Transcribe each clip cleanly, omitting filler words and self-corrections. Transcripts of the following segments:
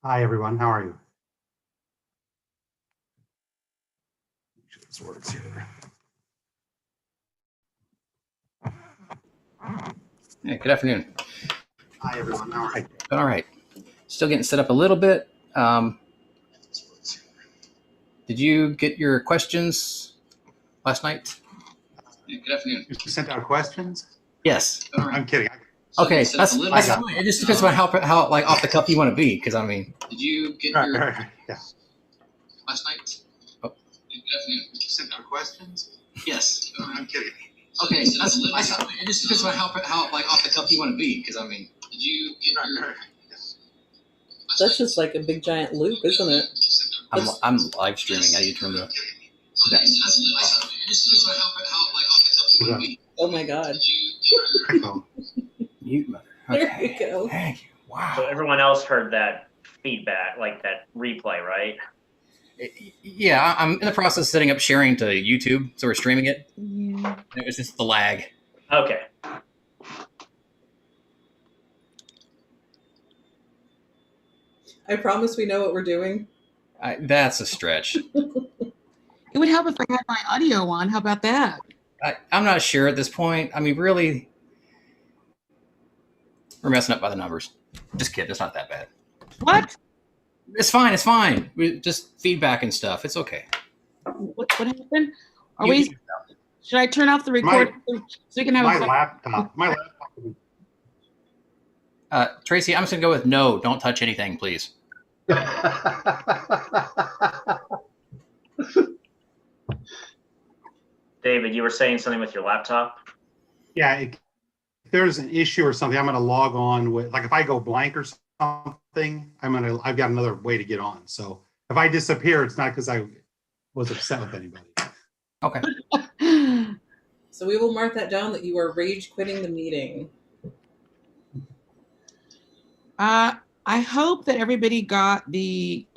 Hi, everyone. How are you? Make sure this works here. Hey, good afternoon. Hi, everyone. How are you? All right. Still getting set up a little bit. Did you get your questions last night? Good afternoon. You sent out questions? Yes. I'm kidding. Okay, that's fine. It just depends on how like off the cuff you want to be, because I mean. Did you get your yeah. last night? Oh. Good afternoon. You sent out questions? Yes. I'm kidding. Okay, that's fine. It just depends on how like off the cuff you want to be, because I mean. Did you get your? That's just like a big giant loop, isn't it? I'm live streaming. I need to turn the. Oh my god. Mute mother. There Okay. we go. Thank you. Wow. So everyone else heard that feedback, like that replay, right? Yeah, I'm in the process of setting up sharing to YouTube, so we're streaming it. Yeah. It was just the lag. Okay. I promise we know what we're doing. That's a stretch. It would help if I had my audio on. How about that? I'm not sure at this point. I mean, really, we're messing up by the numbers. Just kidding. It's not that bad. What? It's fine. It's fine. Just feedback and stuff. It's okay. What happened? Should I turn off the recording so we can have my laptop. Tracy, I'm just going to go with no. Don't touch anything, please. David, you were saying something with your laptop? Yeah, if there's an issue or something, I'm going to log on with, like if I go blank or something, I've got another way to get on. So if I disappear, it's not because I was upset with anybody. Okay. So we will mark that down that you are rage quitting the meeting. I hope that everybody got the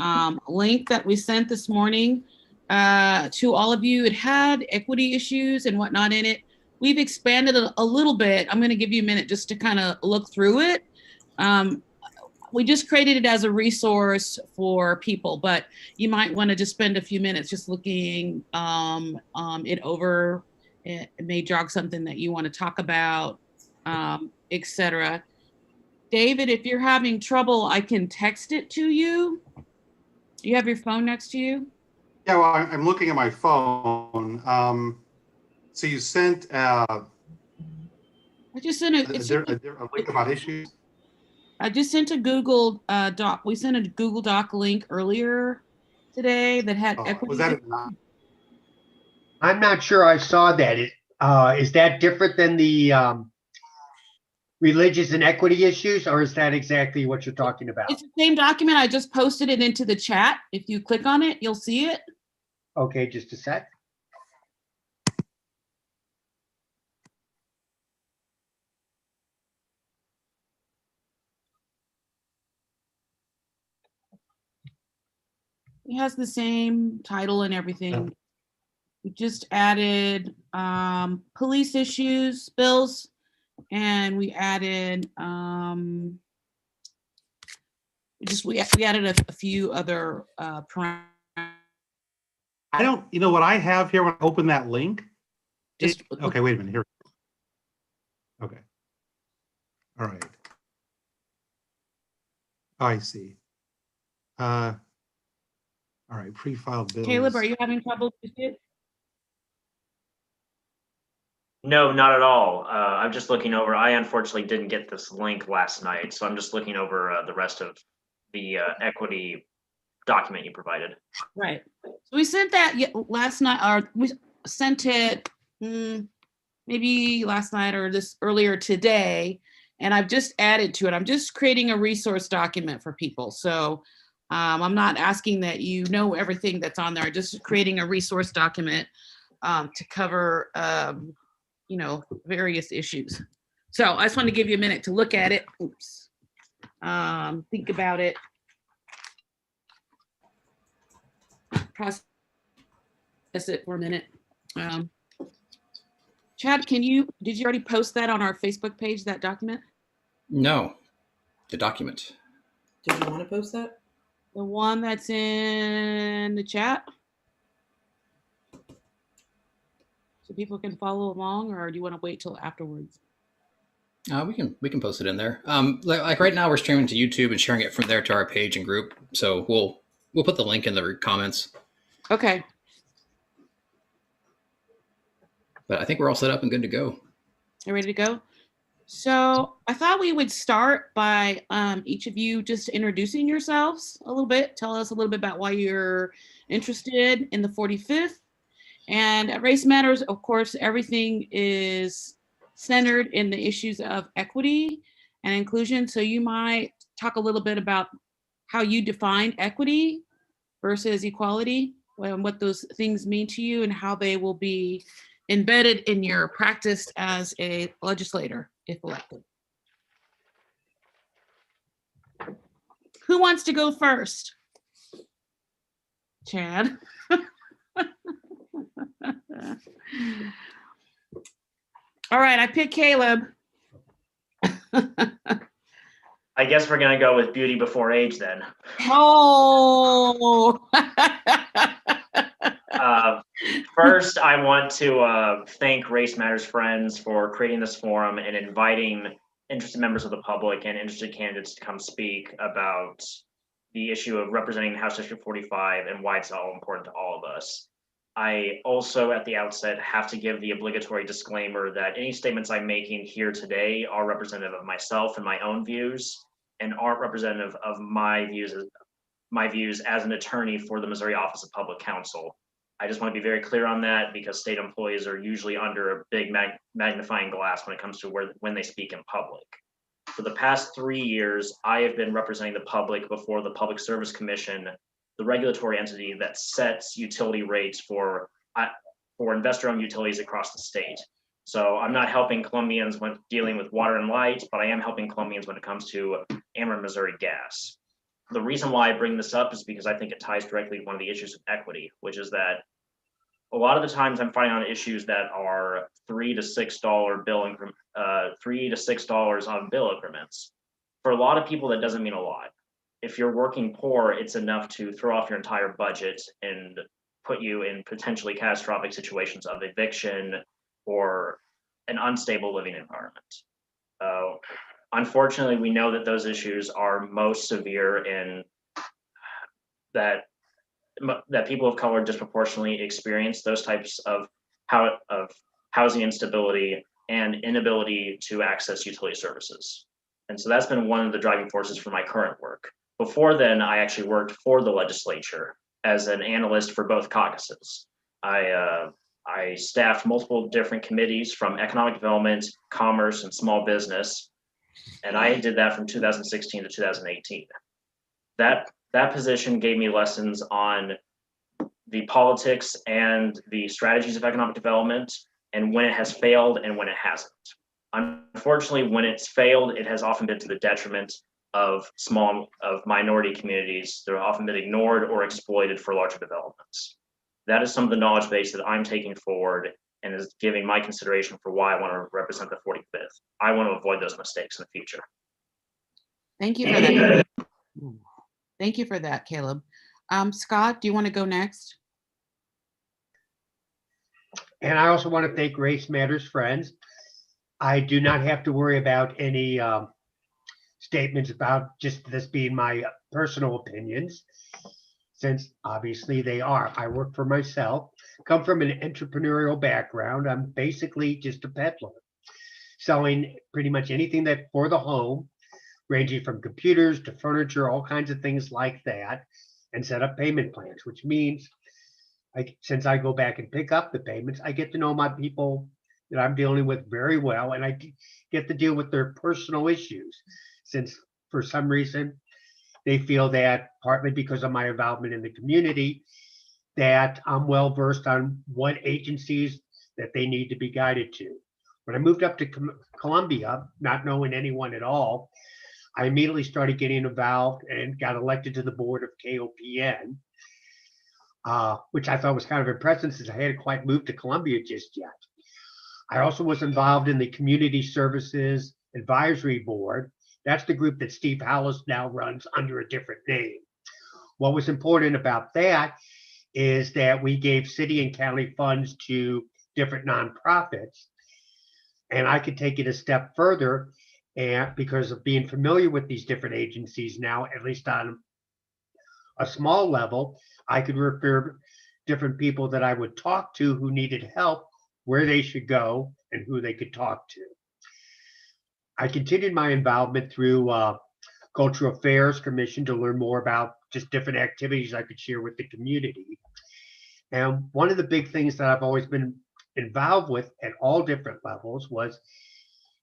link that we sent this morning to all of you. It had equity issues and whatnot in it. We've expanded it a little bit. I'm going to give you a minute just to kind of look through it. We just created it as a resource for people, but you might want to just spend a few minutes just looking it over. It may jog something that you want to talk about, etc. David, if you're having trouble, I can text it to you. Do you have your phone next to you? Yeah, well, I'm looking at my phone. So you sent I just sent a link about issues? I just sent a Google Doc. We sent a Google Doc link earlier today that had equity. Was that I'm not sure I saw that. Is that different than the religious and equity issues, or is that exactly what you're talking about? It's the same document. I just posted it into the chat. If you click on it, you'll see it. Okay, just a sec. It has the same title and everything. We just added police issues, bills, and we added we added a few other parameters. I don't, you know what I have here when I open that link? Okay, wait a minute here. Okay. All right. Oh, I see. All right, pre-filed bills. Caleb, are you having trouble with it? No, not at all. I'm just looking over. I unfortunately didn't get this link last night, so I'm just looking over the rest of the equity document you provided. Right. So we sent that last night, or we sent it maybe last night or this earlier today, and I've just added to it. I'm just creating a resource document for people. So I'm not asking that you know everything that's on there, just creating a resource document to cover various issues. So I just want to give you a minute to look at it. Oops. Think about it. Process it for a minute. Chad, did you already post that on our Facebook page, that document? No, the document. Did you want to post that? The one that's in the chat? So people can follow along, or do you want to wait till afterwards? We can post it in there. Like right now we're streaming to YouTube and sharing it from there to our page and group. So we'll put the link in the comments. Okay. But I think we're all set up and good to go. You ready to go? So I thought we would start by each of you just introducing yourselves a little bit. Tell us a little bit about why you're interested in the 45th. And at Race Matters, of course, everything is centered in the issues of equity and inclusion. So you might talk a little bit about how you define equity versus equality, and what those things mean to you and how they will be embedded in your practice as a legislator if elected. Who wants to go first? Chad. All right, I picked Caleb. I guess we're gonna go with beauty before age then. Oh. First, I want to thank Race Matters Friends for creating this forum and inviting interested members of the public and interested candidates to come speak about the issue of representing House District 45 and why it's all important to all of us. I also, at the outset, have to give the obligatory disclaimer that any statements I'm making here today are representative of myself and my own views, and aren't representative of my views as an attorney for the Missouri Office of Public Counsel. I just want to be very clear on that, because state employees are usually under a big magnifying glass when it comes to when they speak in public. For the past 3 years, I have been representing the public before the Public Service Commission, the regulatory entity that sets utility rates for investor-owned utilities across the state. So I'm not helping Columbians when dealing with water and light, but I am helping Columbians when it comes to Ameren Missouri Gas. The reason why I bring this up is because I think it ties directly to one of the issues of equity, which is that a lot of the times I'm fighting on issues that are $3 to $6 bill increment, $3 to $6 on bill increments. For a lot of people, that doesn't mean a lot. If you're working poor, it's enough to throw off your entire budget and put you in potentially catastrophic situations of eviction or an unstable living environment. Unfortunately, we know that those issues are most severe in that people of color disproportionately experience those types of housing instability and inability to access utility services. And so that's been one of the driving forces for my current work. Before then, I actually worked for the legislature as an analyst for both caucuses. I staffed multiple different committees from economic development, commerce, and small business. And I did that from 2016 to 2018. That position gave me lessons on the politics and the strategies of economic development, and when it has failed and when it hasn't. Unfortunately, when it's failed, it has often been to the detriment of minority communities. They're often been ignored or exploited for larger developments. That is some of the knowledge base that I'm taking forward and is giving my consideration for why I want to represent the 45th. I want to avoid those mistakes in the future. Thank you for that. Thank you for that, Caleb. Scott, do you want to go next? And I also want to thank Race Matters Friends. I do not have to worry about any statements about just this being my personal opinions, since obviously they are. I work for myself, come from an entrepreneurial background. I'm basically just a peddler, selling pretty much anything that for the home, ranging from computers to furniture, all kinds of things like that, and set up payment plans, which means since I go back and pick up the payments, I get to know my people that I'm dealing with very well, and I get to deal with their personal issues, since for some reason they feel that, partly because of my involvement in the community, that I'm well versed on what agencies that they need to be guided to. When I moved up to Columbia, not knowing anyone at all, I immediately started getting involved and got elected to the board of KOPN, which I thought was kind of impressive since I hadn't quite moved to Columbia just yet. I also was involved in the Community Services Advisory Board. That's the group that Steve Hollis now runs under a different name, What was important about that is that we gave city and county funds to different nonprofits. And I could take it a step further, and because of being familiar with these different agencies now, at least on a small level, I could refer different people that I would talk to who needed help, where they should go and who they could talk to. I continued my involvement through Cultural Affairs Commission to learn more about just different activities I could share with the community. And one of the big things that I've always been involved with at all different levels was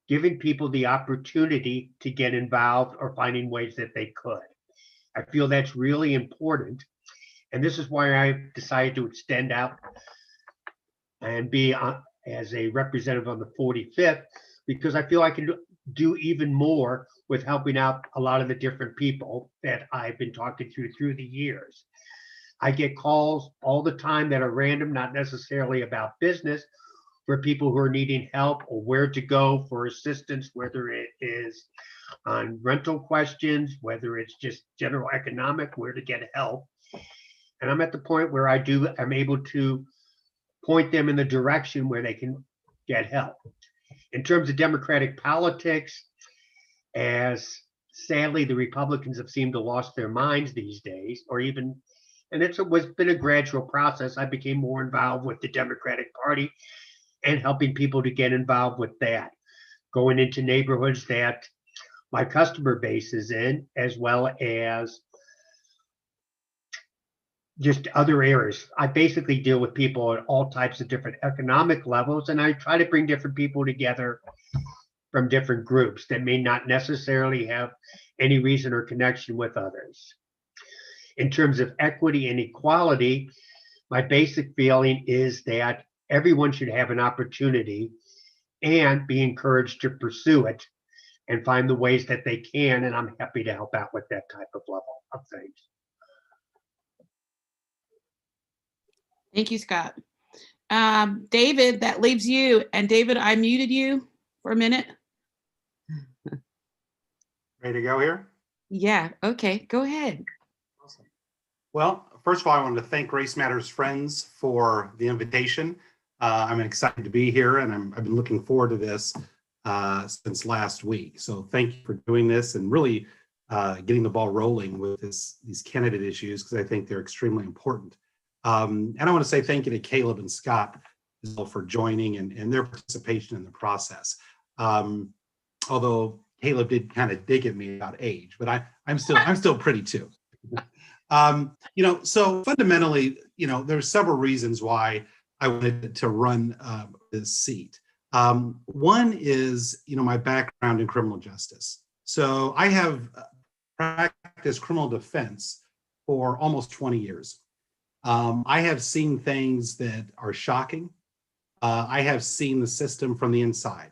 giving people the opportunity to get involved or finding ways that they could. I feel that's really important. And this is why I decided to extend out and be as a representative on the 45th, because I feel I can do even more with helping out a lot of the different people that I've been talking to through the years. I get calls all the time that are random, not necessarily about business, for people who are needing help or where to go for assistance, whether it is on rental questions, whether it's just general economic, where to get help. And I'm at the point where I'm able to point them in the direction where they can get help. In terms of Democratic politics, as sadly the Republicans have seemed to lost their minds these days, and it's been a gradual process. I became more involved with the Democratic Party and helping people to get involved with that, going into neighborhoods that my customer base is in, as well as just other areas. I basically deal with people at all types of different economic levels, and I try to bring different people together from different groups that may not necessarily have any reason or connection with others. In terms of equity and equality, my basic feeling is that everyone should have an opportunity and be encouraged to pursue it and find the ways that they can, and I'm happy to help out with that type of level of things. Thank you, Scott. David, that leaves you. And David, I muted you for a minute. Ready to go here? Yeah, okay, go ahead. Awesome. Well, first of all, I wanted to thank Race Matters Friends for the invitation. I'm excited to be here, and I've been looking forward to this since last week. So thank you for doing this and really getting the ball rolling with these candidate issues, because I think they're extremely important. And I want to say thank you to Caleb and Scott as well for joining and their participation in the process. Although Caleb did kind of dig at me about age, but I'm still pretty too. So fundamentally, there's several reasons why I wanted to run this seat. One is, my background in criminal justice. So I have practiced criminal defense for almost 20 years. I have seen things that are shocking. I have seen the system from the inside.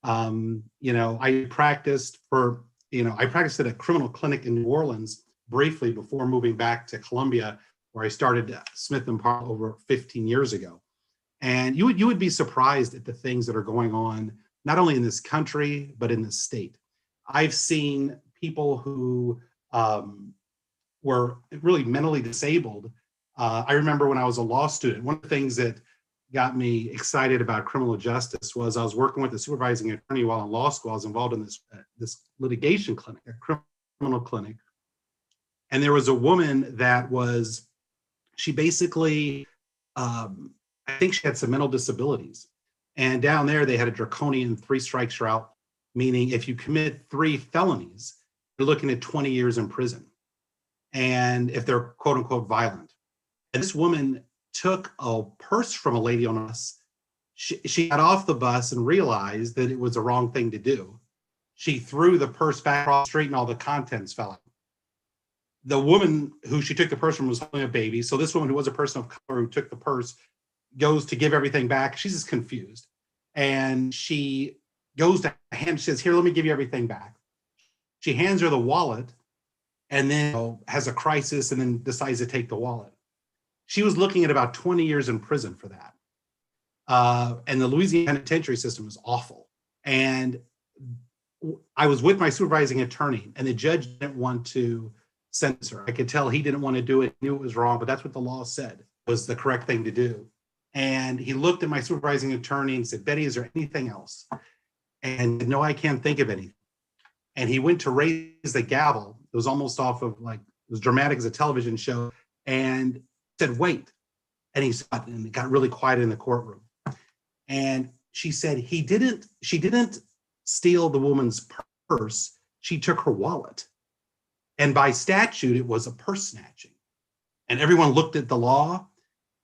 I practiced at a criminal clinic in New Orleans briefly before moving back to Columbia, where I started Smith & Park over 15 years ago. And you would be surprised at the things that are going on, not only in this country, but in this state. I've seen people who were really mentally disabled. I remember when I was a law student, one of the things that got me excited about criminal justice was I was working with a supervising attorney while in law school. I was involved in this litigation clinic, a criminal clinic. And there was a woman that she basically, I think she had some mental disabilities. And down there, they had a draconian 3 strikes you're out, meaning if you commit 3 felonies, you're looking at 20 years in prison. And if they're quote unquote violent. And this woman took a purse from a lady on a bus. She got off the bus and realized that it was the wrong thing to do. She threw the purse back across the street and all the contents fell out. The woman who she took the purse from was holding a baby. So this woman, who was a person of color who took the purse, goes to give everything back. She's just confused. And she goes to hand, she says, "Here, let me give you everything back." She hands her the wallet and then has a crisis and then decides to take the wallet. She was looking at about 20 years in prison for that. And the Louisiana penitentiary system is awful. And I was with my supervising attorney, and the judge didn't want to sentence her. I could tell he didn't want to do it, knew it was wrong, but that's what the law said was the correct thing to do. And he looked at my supervising attorney and said, Betty, is there anything else? And no, I can't think of anything. And he went to raise the gavel. It was almost off of like, it was dramatic as a television show, and said, wait. And he stopped, and it got really quiet in the courtroom. And she said, she didn't steal the woman's purse. She took her wallet. And by statute, it was a purse snatching. And everyone looked at the law,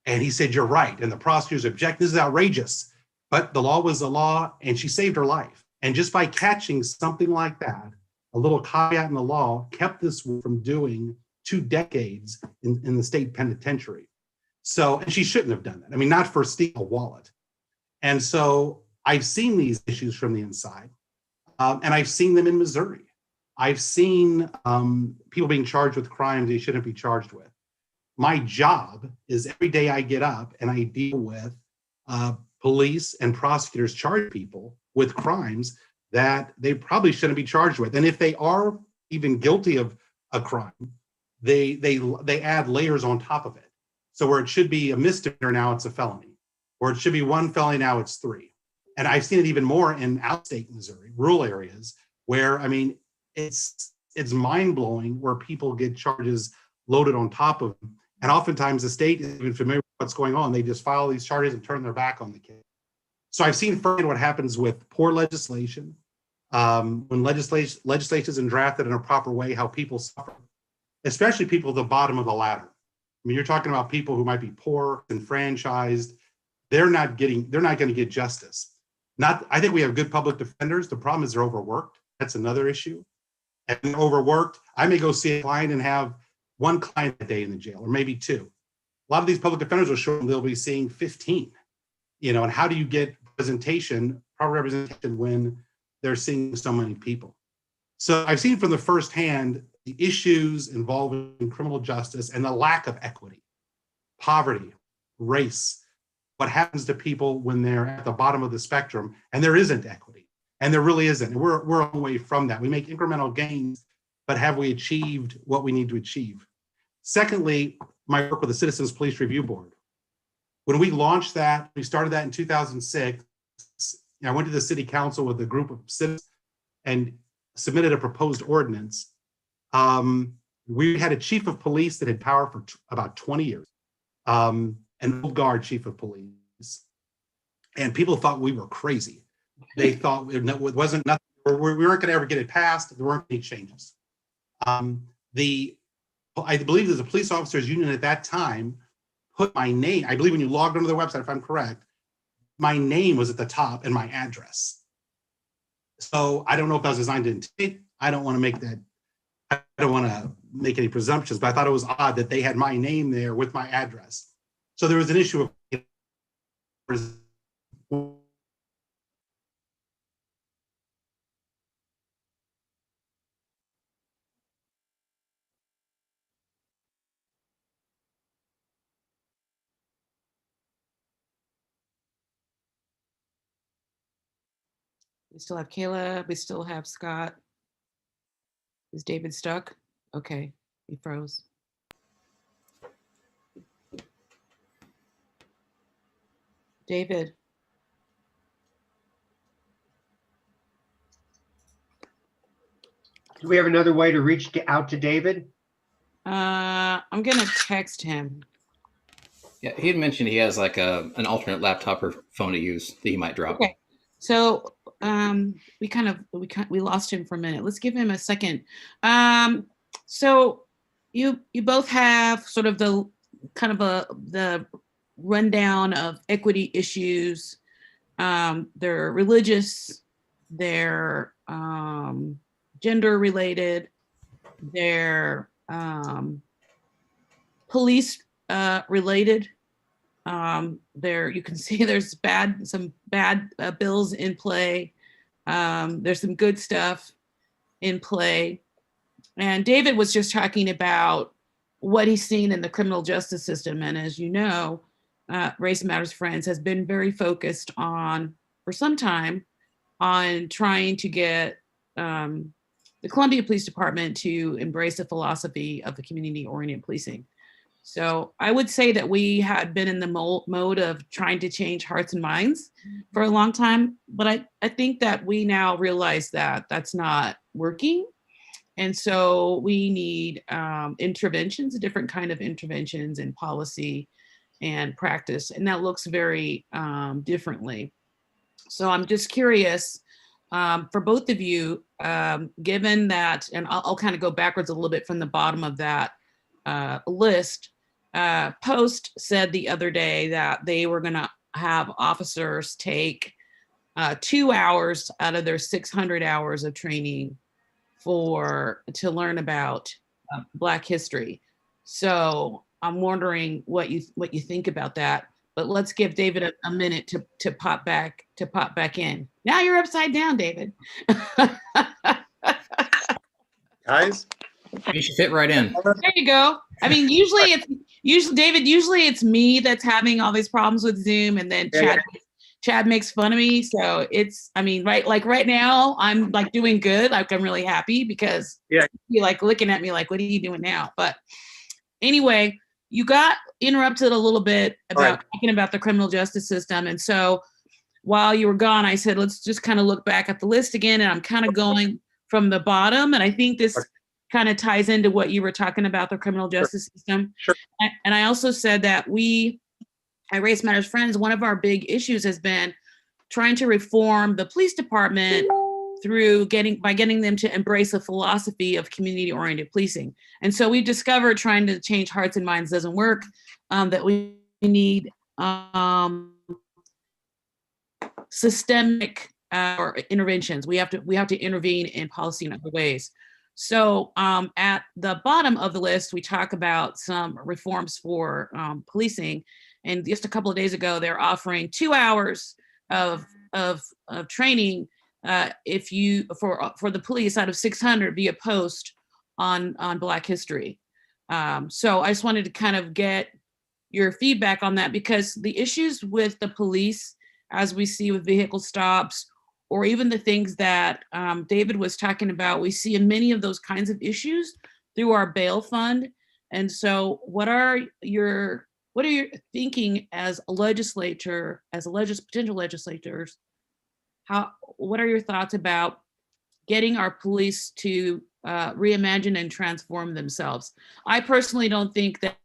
and he said, you're right. And the prosecutors object, this is outrageous. But the law was the law, and she saved her life. And just by catching something like that, a little caveat in the law kept this from doing 2 decades in the state penitentiary. So, and she shouldn't have done that. I mean, not for stealing a wallet. And so I've seen these issues from the inside, and I've seen them in Missouri. I've seen people being charged with crimes they shouldn't be charged with. My job is every day I get up and I deal with police and prosecutors charge people with crimes that they probably shouldn't be charged with. And if they are even guilty of a crime, they add layers on top of it. So where it should be a misdemeanor, now it's a felony. Or it should be 1 felony, now it's 3. And I've seen it even more in outstate Missouri, rural areas, where, I mean, it's mind-blowing where people get charges loaded on top of them. And oftentimes the state isn't even familiar with what's going on. They just file these charges and turn their back on the kid. So I've seen firsthand what happens with poor legislation, when legislation isn't drafted in a proper way, how people suffer, especially people at the bottom of the ladder. I mean, you're talking about people who might be poor, enfranchised. They're not going to get justice. I think we have good public defenders. The problem is they're overworked. That's another issue. And overworked, I may go see a client and have 1 client a day in the jail, or maybe 2. A lot of these public defenders will show them they'll be seeing 15. And how do you get proper representation when they're seeing so many people? So I've seen from the first hand the issues involving criminal justice and the lack of equity, poverty, race, what happens to people when they're at the bottom of the spectrum and there isn't equity, and there really isn't. We're a long way from that. We make incremental gains, but have we achieved what we need to achieve? Secondly, my work with the Citizens Police Review Board. When we launched that, we started that in 2006. I went to the city council with a group of citizens and submitted a proposed ordinance. We had a chief of police that had power for about 20 years, an old guard chief of police, and people thought we were crazy. They thought it wasn't nothing. We weren't going to ever get it passed. There weren't any changes. I believe there's a police officers union at that time put my name. I believe when you logged onto their website, if I'm correct, my name was at the top and my address. So I don't know if that was designed to intimidate. I don't want to make any presumptions, but I thought it was odd that they had my name there with my address. So there was an issue of We still have Kayla. We still have Scott. Is David stuck? Okay, he froze. David. Do we have another way to reach out to David? I'm gonna text him. Yeah, he had mentioned he has like an alternate laptop or phone to use that he might drop. Okay, so we lost him for a minute. Let's give him a second. So you both have sort of the the rundown of equity issues. They're religious, they're gender related, they're police related. There you can see there's some bad bills in play. There's some good stuff in play. And David was just talking about what he's seen in the criminal justice system. And as you know, Race Matters Friends has been very focused on, for some time, on trying to get the Columbia Police Department to embrace the philosophy of the community-oriented policing. So I would say that we had been in the mode of trying to change hearts and minds for a long time, but I think that we now realize that that's not working. And so we need interventions, different kind of interventions in policy and practice, and that looks very differently. So I'm just curious for both of you, given that, and I'll kind of go backwards a little bit from the bottom of that list. Post said the other day that they were going to have officers take 2 hours out of their 600 hours of training to learn about Black history. So I'm wondering what you think about that. But let's give David a minute to pop back in. Now you're upside down, David. Guys, You should fit right in. There you go. I mean, usually it's me that's having all these problems with Zoom, and then Chad makes fun of me. So it's, I mean, right now I'm like doing good. Like I'm really happy because you're like looking at me like, what are you doing now? But anyway, you got interrupted a little bit about talking about the criminal justice system. And so while you were gone, I said, let's just kind of look back at the list again. And I'm kind of going from the bottom. And I think this kind of ties into what you were talking about, the criminal justice system. Sure. And I also said that we, at Race Matters Friends, one of our big issues has been trying to reform the police department by getting them to embrace a philosophy of community-oriented policing. And so we've discovered trying to change hearts and minds doesn't work, that we need systemic or interventions. We have to intervene in policy in other ways. So at the bottom of the list, we talk about some reforms for policing. And just a couple of days ago, they're offering 2 hours of training for the police out of 600 via post on Black history. So I just wanted to kind of get your feedback on that, because the issues with the police, as we see with vehicle stops, or even the things that David was talking about, we see in many of those kinds of issues through our bail fund. And so what are your thinking as a legislature, potential legislators? What are your thoughts about getting our police to reimagine and transform themselves? I personally don't think that,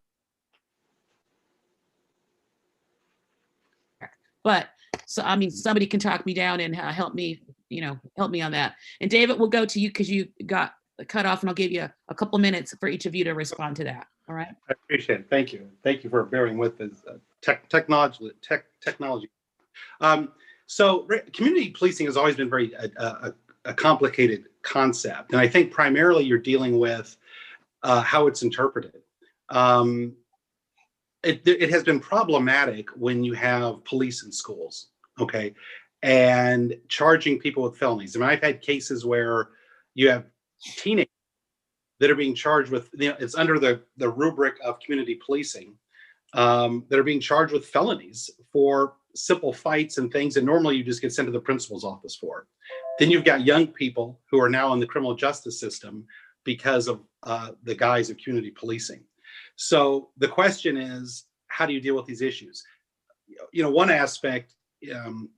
but so I mean, somebody can talk me down and help me on that. And David, we'll go to you because you got cut off, and I'll give you a couple minutes for each of you to respond to that. All right. I appreciate it. Thank you. Thank you for bearing with this technology. So community policing has always been very a complicated concept, and I think primarily you're dealing with how it's interpreted. It has been problematic when you have police in schools, okay, and charging people with felonies. I mean, I've had cases where you have teenagers that are being charged with, it's under the rubric of community policing, that are being charged with felonies for simple fights and things that normally you just get sent to the principal's office for. Then you've got young people who are now in the criminal justice system because of the guise of community policing. So the question is, how do you deal with these issues? One aspect,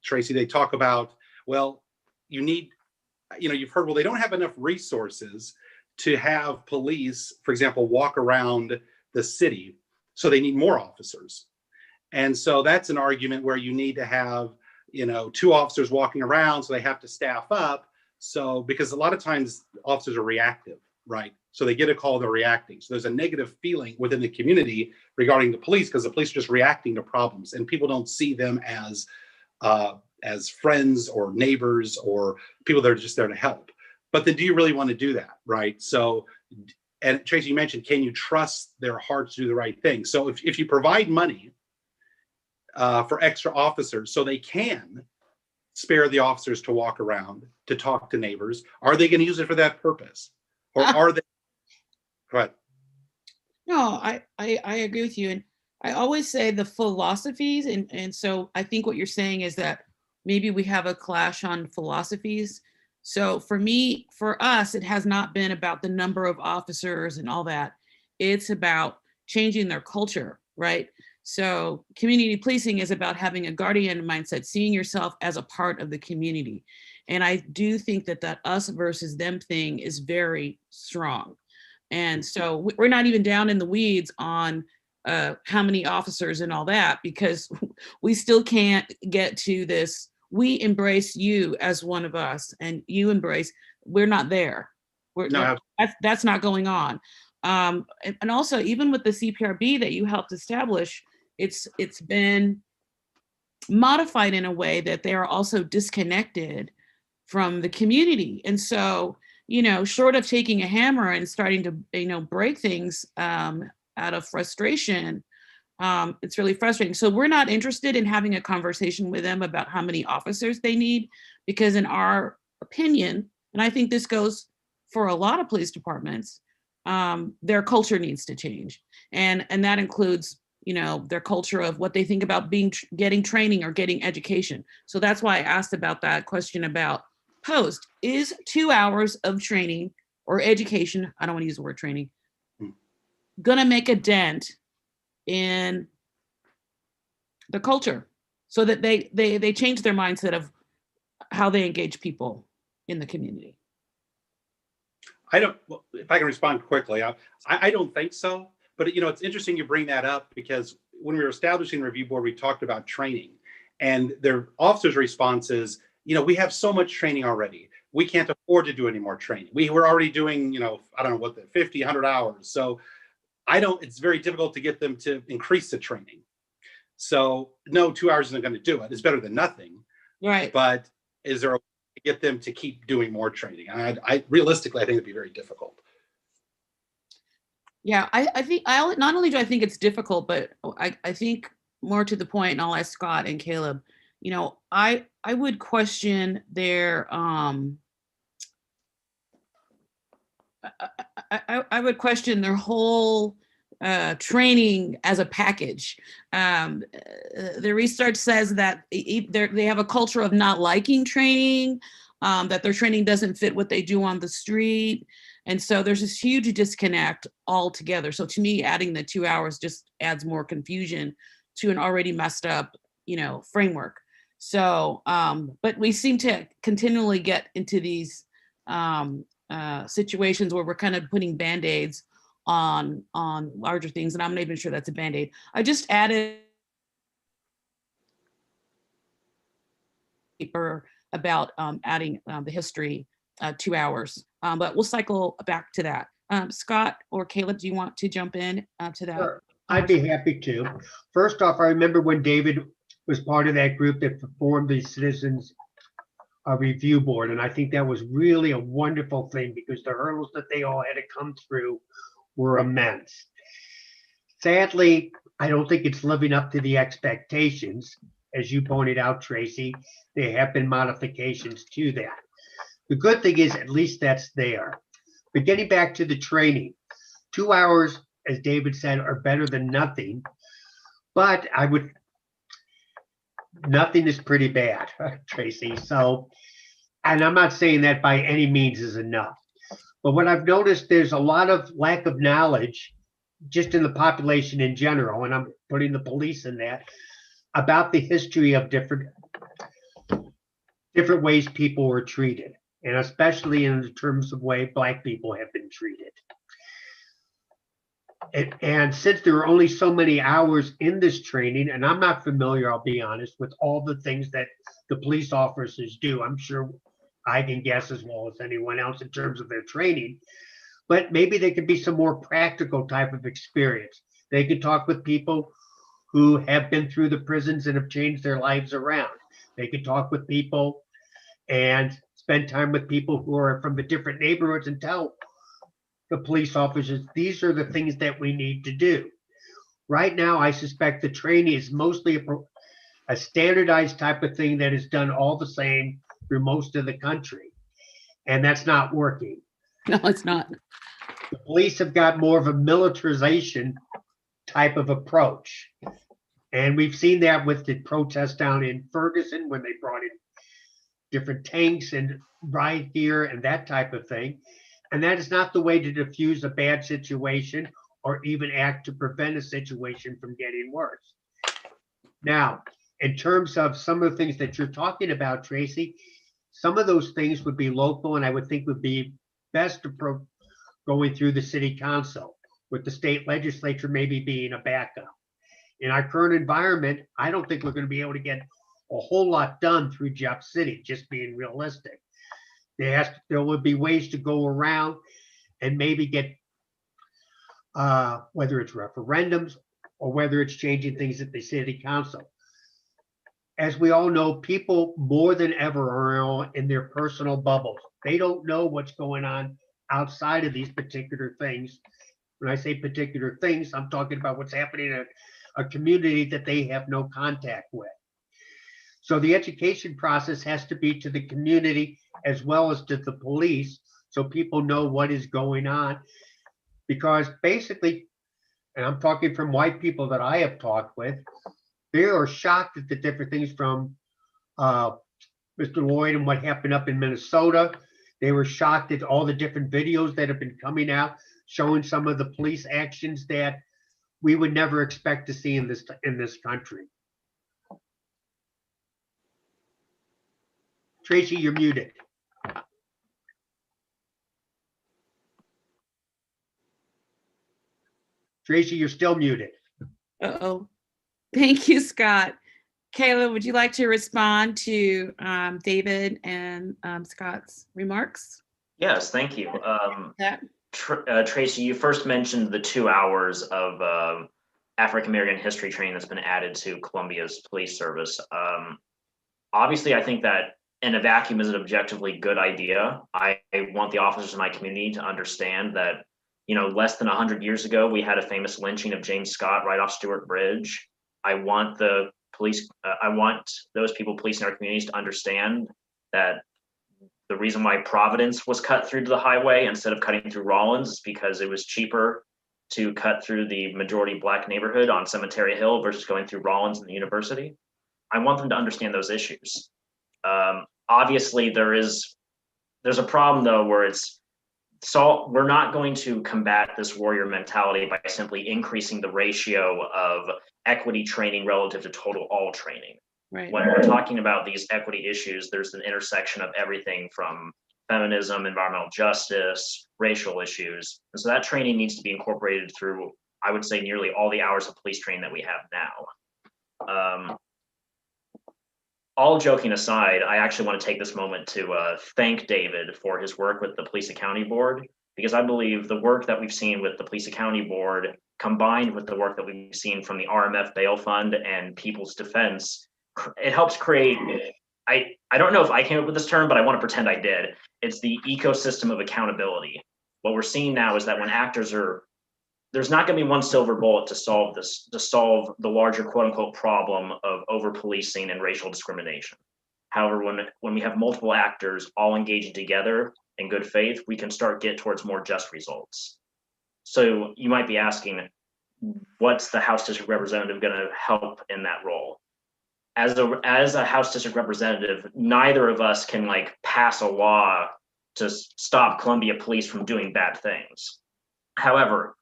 Tracy, they talk about, well, you've heard, well, they don't have enough resources to have police, for example, walk around the city, so they need more officers. And so that's an argument where you need to have, 2 officers walking around, so they have to staff up. So, because a lot of times officers are reactive, right? So they get a call, they're reacting. So there's a negative feeling within the community regarding the police, because the police are just reacting to problems, and people don't see them as friends or neighbors or people that are just there to help. But then do you really want to do that, right? So, and Tracy, you mentioned, can you trust their hearts to do the right thing? So if you provide money for extra officers so they can spare the officers to walk around, to talk to neighbors, are they going to use it for that purpose? Or are they? Go ahead. No, I agree with you. And I always say the philosophies, and so I think what you're saying is that maybe we have a clash on philosophies. So for us, it has not been about the number of officers and all that. It's about changing their culture, right? So community policing is about having a guardian mindset, seeing yourself as a part of the community. And I do think that us versus them thing is very strong. And so we're not even down in the weeds on how many officers and all that, because we still can't get to this. We embrace you as one of us, and you embrace, we're not there. No, That's not going on. And also, even with the CPRB that you helped establish, it's been modified in a way that they are also disconnected from the community. And so, short of taking a hammer and starting to, break things out of frustration, it's really frustrating. So we're not interested in having a conversation with them about how many officers they need, because in our opinion, and I think this goes for a lot of police departments, their culture needs to change. And that includes, their culture of what they think about getting training or getting education. So that's why I asked about that question about post. Is 2 hours of training or education, I don't want to use the word training, gonna make a dent in the culture so that they change their mindset of how they engage people in the community? If I can respond quickly, I don't think so. But it's interesting you bring that up, because when we were establishing the review board, we talked about training, and their officers' response is, we have so much training already. We can't afford to do any more training. We were already doing, I don't know what 50, 100 hours. So it's very difficult to get them to increase the training. So no, 2 hours isn't going to do it. It's better than nothing. Right. But is there a way to get them to keep doing more training? I realistically, I think it'd be very difficult. Yeah, I think not only do I think it's difficult, but I think more to the point, and I'll ask Scott and Caleb, I would question their I would question their whole training as a package. The research says that they have a culture of not liking training, that their training doesn't fit what they do on the street. And so there's this huge disconnect altogether. So to me, adding the 2 hours just adds more confusion to an already messed up, framework. So, but we seem to continually get into these situations where we're kind of putting Band-Aids on larger things. And I'm not even sure that's a Band-Aid. I just added paper about adding the history 2 hours, but we'll cycle back to that. Scott or Caleb, do you want to jump in to that? Sure. I'd be happy to. First off, I remember when David was part of that group that formed the Citizens Review Board, and I think that was really a wonderful thing, because the hurdles that they all had to come through were immense. Sadly, I don't think it's living up to the expectations. As you pointed out, Tracy, there have been modifications to that. The good thing is, at least that's there. But getting back to the training, 2 hours, as David said, are better than nothing. But nothing is pretty bad, Tracy. So, and I'm not saying that by any means is enough. But what I've noticed, there's a lot of lack of knowledge just in the population in general, and I'm putting the police in that, about the history of different ways people were treated, and especially in the terms of way Black people have been treated. And since there are only so many hours in this training, and I'm not familiar, I'll be honest, with all the things that the police officers do, I'm sure I can guess as well as anyone else in terms of their training, but maybe there could be some more practical type of experience. They could talk with people who have been through the prisons and have changed their lives around. They could talk with people and spend time with people who are from the different neighborhoods and tell the police officers, these are the things that we need to do. Right now, I suspect the training is mostly a standardized type of thing that is done all the same through most of the country. And that's not working. No, it's not. The police have got more of a militarization type of approach. And we've seen that with the protest down in Ferguson when they brought in different tanks and riot gear and that type of thing. And that is not the way to diffuse a bad situation or even act to prevent a situation from getting worse. Now, in terms of some of the things that you're talking about, Tracy, some of those things would be local and I would think would be best going through the city council, with the state legislature maybe being a backup. In our current environment, I don't think we're going to be able to get a whole lot done through Jeff City, just being realistic. There would be ways to go around and maybe get, whether it's referendums or whether it's changing things at the city council. As we all know, people more than ever are in their personal bubbles. They don't know what's going on outside of these particular things. When I say particular things, I'm talking about what's happening in a community that they have no contact with. So the education process has to be to the community as well as to the police, so people know what is going on. Because basically, and I'm talking from white people that I have talked with, they are shocked at the different things from Mr. Lloyd and what happened up in Minnesota. They were shocked at all the different videos that have been coming out, showing some of the police actions that we would never expect to see in this country. Tracy, you're muted. Tracy, you're still muted. Uh-oh. Thank you, Scott. Kayla, would you like to respond to David and Scott's remarks? Yes, thank you. Yeah. Tracy, you first mentioned the 2 hours of African American history training that's been added to Columbia's police service. Obviously, I think that in a vacuum is an objectively good idea. I want the officers in my community to understand that, you know, less than 100 years ago, we had a famous lynching of James Scott right off Stewart Bridge. I want the police, I want those people policing our communities to understand that the reason why Providence was cut through to the highway instead of cutting through Rollins is because it was cheaper to cut through the majority Black neighborhood on Cemetery Hill versus going through Rollins and the university. I want them to understand those issues. Obviously, there's a problem though where we're not going to combat this warrior mentality by simply increasing the ratio of equity training relative to total all training. Right. When we're talking about these equity issues, there's an intersection of everything from feminism, environmental justice, racial issues. And so that training needs to be incorporated through, I would say, nearly all the hours of police training that we have now. All joking aside, I actually want to take this moment to thank David for his work with the Police Accounting Board, because I believe the work that we've seen with the Police Accounting Board, combined with the work that we've seen from the RMF Bail Fund and People's Defense, it helps create, I don't know if I came up with this term, but I want to pretend I did. It's the ecosystem of accountability. What we're seeing now is that when actors there's not going to be one silver bullet to solve the larger quote unquote problem of over policing and racial discrimination. However, when we have multiple actors all engaging together in good faith, we can get towards more just results. So you might be asking, what's the House District Representative going to help in that role? As a House District Representative, neither of us can pass a law to stop Columbia Police from doing bad things. However,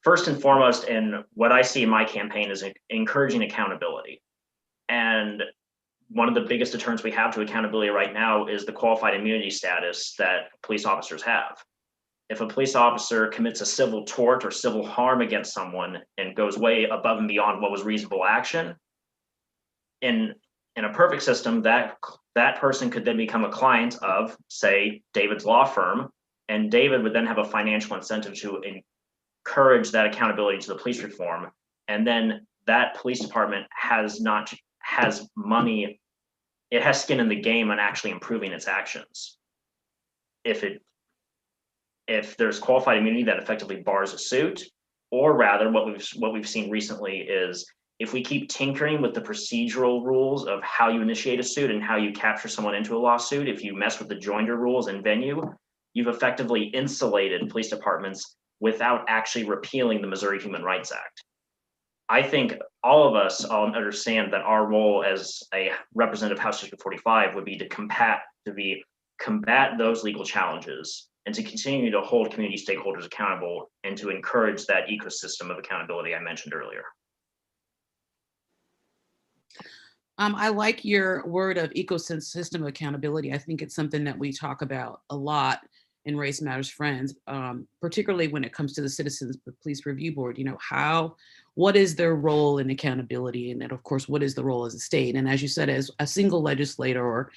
first and foremost, and what I see in my campaign is encouraging accountability. And one of the biggest deterrents we have to accountability right now is the qualified immunity status that police officers have. If a police officer commits a civil tort or civil harm against someone and goes way above and beyond what was reasonable action, in a perfect system, that person could then become a client of, say, David's law firm, and David would then have a financial incentive to encourage that accountability to the police reform. And then that police department has money, it has skin in the game on actually improving its actions. If there's qualified immunity that effectively bars a suit, or rather what we've seen recently is if we keep tinkering with the procedural rules of how you initiate a suit and how you capture someone into a lawsuit, if you mess with the joinder rules and venue, you've effectively insulated police departments without actually repealing the Missouri Human Rights Act. I think all of us all understand that our role as a representative House District 45 would be to combat those legal challenges and to continue to hold community stakeholders accountable and to encourage that ecosystem of accountability I mentioned earlier. I like your word of ecosystem accountability. I think it's something that we talk about a lot in Race Matters Friends, particularly when it comes to the Citizens Police Review Board. You know, what is their role in accountability? And then, of course, what is the role as a state? And as you said, as a single legislator,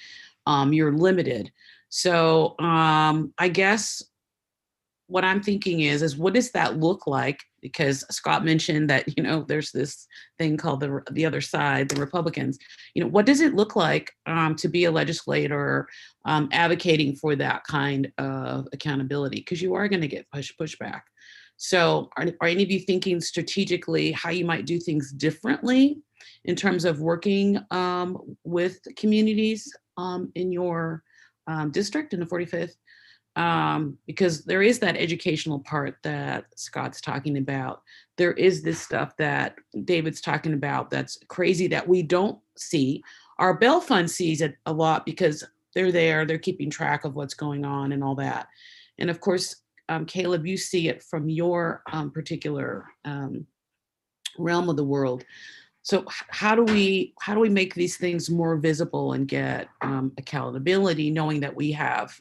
you're limited. So I guess what I'm thinking is what does that look like? Because Scott mentioned that, you know, there's this thing called the other side, the Republicans. You know, what does it look like to be a legislator advocating for that kind of accountability? Because you are going to get pushback. So are any of you thinking strategically how you might do things differently in terms of working with communities in your district in the 45th? Because there is that educational part that Scott's talking about. There is this stuff that David's talking about that's crazy that we don't see. Our Bell Fund sees it a lot because they're there, they're keeping track of what's going on and all that. And of course, Caleb, you see it from your particular realm of the world. So how do we make these things more visible and get accountability, knowing that we have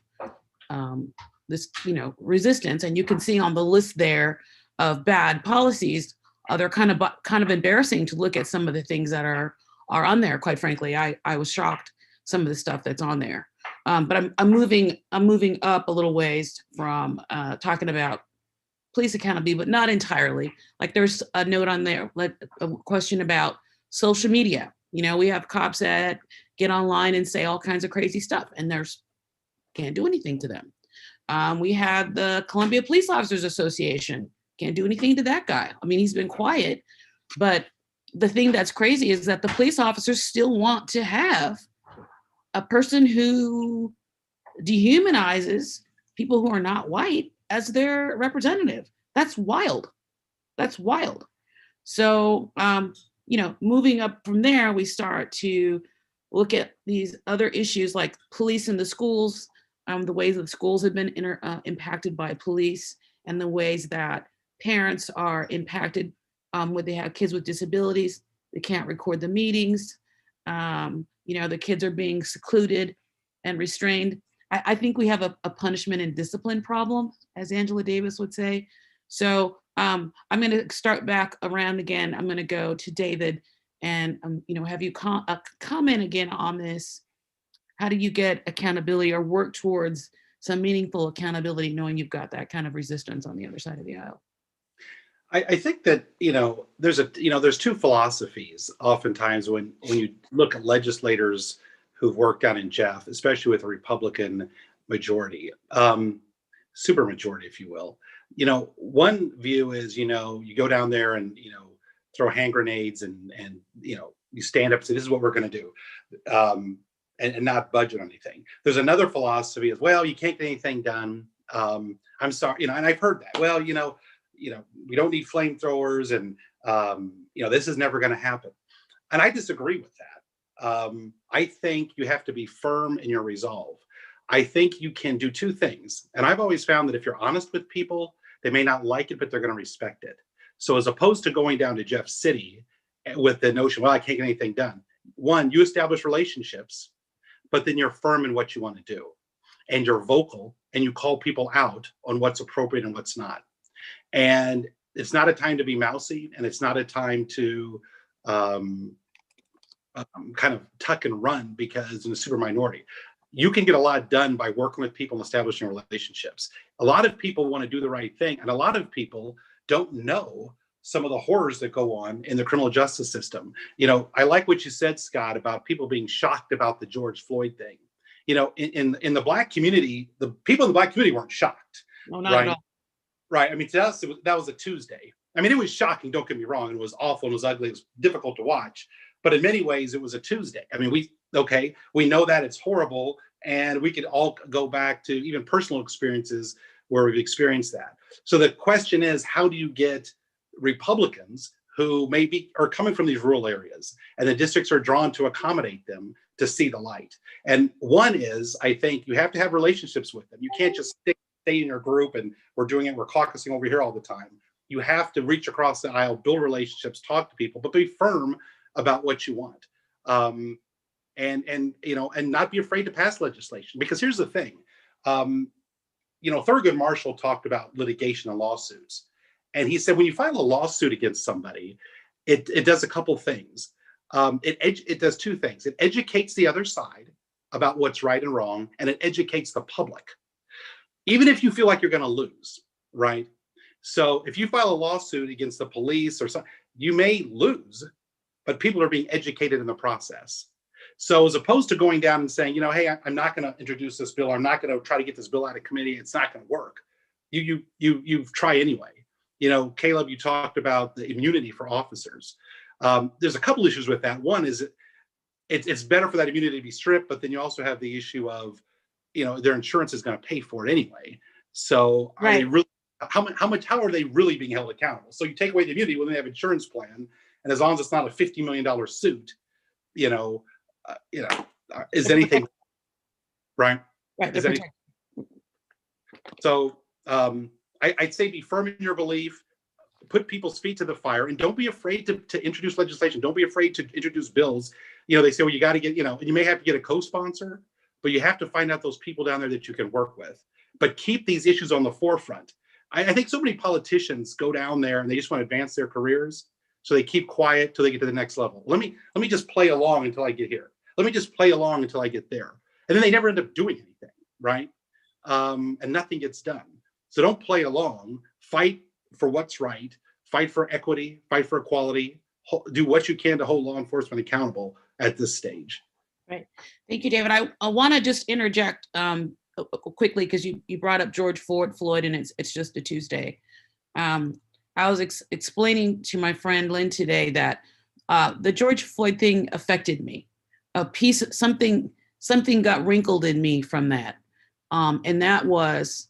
this, you know, resistance? And you can see on the list there of bad policies, they're kind of embarrassing to look at some of the things that are on there. Quite frankly, I was shocked some of the stuff that's on there. But I'm moving up a little ways from talking about police accountability, but not entirely. Like there's a note on there, like a question about social media. You know, we have cops that get online and say all kinds of crazy stuff, and can't do anything to them. We have the Columbia Police Officers Association. Can't do anything to that guy. I mean, he's been quiet, but the thing that's crazy is that the police officers still want to have a person who dehumanizes people who are not white as their representative. That's wild. That's wild. So, you know, moving up from there, we start to look at these other issues like police in the schools, the ways that schools have been impacted by police, and the ways that parents are impacted when they have kids with disabilities. They can't record the meetings. You know, the kids are being secluded and restrained. I think we have a punishment and discipline problem, as Angela Davis would say. So I'm going to start back around again. I'm going to go to David and, you know, have you comment again on this. How do you get accountability or work towards some meaningful accountability, knowing you've got that kind of resistance on the other side of the aisle? I think that, you know, there's two philosophies oftentimes when you look at legislators who've worked down in Jeff, especially with a Republican majority, super majority, if you will. You know, one view is, you know, you go down there and, you know, throw hand grenades and you know, you stand up and say, this is what we're going to do, and not budget on anything. There's another philosophy as well. You can't get anything done. I'm sorry, you know, and I've heard that. Well, you know, we don't need flamethrowers, and you know, this is never going to happen. And I disagree with that. I think you have to be firm in your resolve. I think you can do two things. And I've always found that if you're honest with people, they may not like it, but they're going to respect it. So as opposed to going down to Jeff City with the notion, well, I can't get anything done. One, you establish relationships, but then you're firm in what you want to do. And you're vocal, and you call people out on what's appropriate and what's not. And it's not a time to be mousy, and it's not a time to kind of tuck and run because in a super minority. You can get a lot done by working with people and establishing relationships. A lot of people want to do the right thing, and a lot of people don't know some of the horrors that go on in the criminal justice system. You know, I like what you said, Scott, about people being shocked about the George Floyd thing. You know, in the Black community, the people in the Black community weren't shocked. No, not at all. Right. I mean, to us, that was a Tuesday. I mean, it was shocking. Don't get me wrong. It was awful. It was ugly. It was difficult to watch. But in many ways, it was a Tuesday. I mean, we know that it's horrible. And we could all go back to even personal experiences where we've experienced that. So the question is, how do you get Republicans who maybe are coming from these rural areas, and the districts are drawn to accommodate them to see the light. And one is, I think you have to have relationships with them. You can't just stay in your group and we're caucusing over here all the time. You have to reach across the aisle, build relationships, talk to people, but be firm about what you want. And not be afraid to pass legislation. Because here's the thing, Thurgood Marshall talked about litigation and lawsuits. And he said, when you file a lawsuit against somebody, it does a couple things. It does two things. It educates the other side about what's right and wrong, and it educates the public, even if you feel like you're going to lose, right? So if you file a lawsuit against the police or something, you may lose, but people are being educated in the process. So as opposed to going down and saying, hey, I'm not going to introduce this bill, I'm not going to try to get this bill out of committee, it's not going to work. You try anyway. Caleb, you talked about the immunity for officers. There's a couple issues with that. One is it's better for that immunity to be stripped, but then you also have the issue of, their insurance is going to pay for it anyway. So Right. Are they really, how are they really being held accountable? So you take away the immunity when they have insurance plan, and as long as it's not a $50 million suit, is anything right? Right. Is anything, so I'd say be firm in your belief, put people's feet to the fire, and don't be afraid to introduce legislation. Don't be afraid to introduce bills. They say, well, you got to get, and you may have to get a co-sponsor, but you have to find out those people down there that you can work with. But keep these issues on the forefront. I think so many politicians go down there and they just want to advance their careers, so they keep quiet till they get to the next level. Let me just play along until I get here. Let me just play along until I get there. And then they never end up doing anything, right? And nothing gets done. So don't play along. Fight for what's right. Fight for equity. Fight for equality. Do what you can to hold law enforcement accountable at this stage. Right. Thank you, David. I want to just interject quickly, because you brought up George Floyd, and it's just a Tuesday. I was explaining to my friend Lynn today that the George Floyd thing affected me. Something got wrinkled in me from that. And that was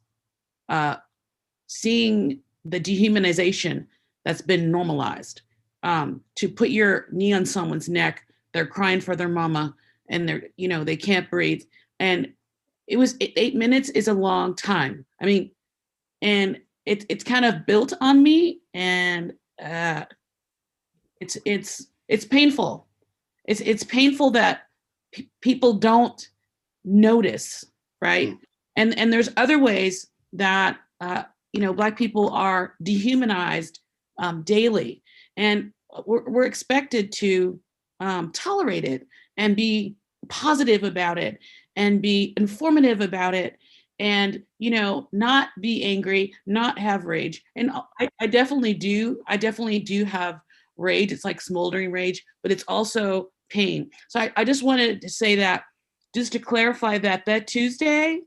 seeing the dehumanization that's been normalized. To put your knee on someone's neck, they're crying for their mama, and they can't breathe. And 8 minutes is a long time. I mean, and it's kind of built on me, and it's painful. It's painful that people don't notice, right? And there's other ways that Black people are dehumanized daily, and we're expected to tolerate it and be positive about it and be informative about it, and not be angry, not have rage. And I definitely do have rage. It's like smoldering rage, but it's also pain. So I just wanted to say that, just to clarify that Tuesday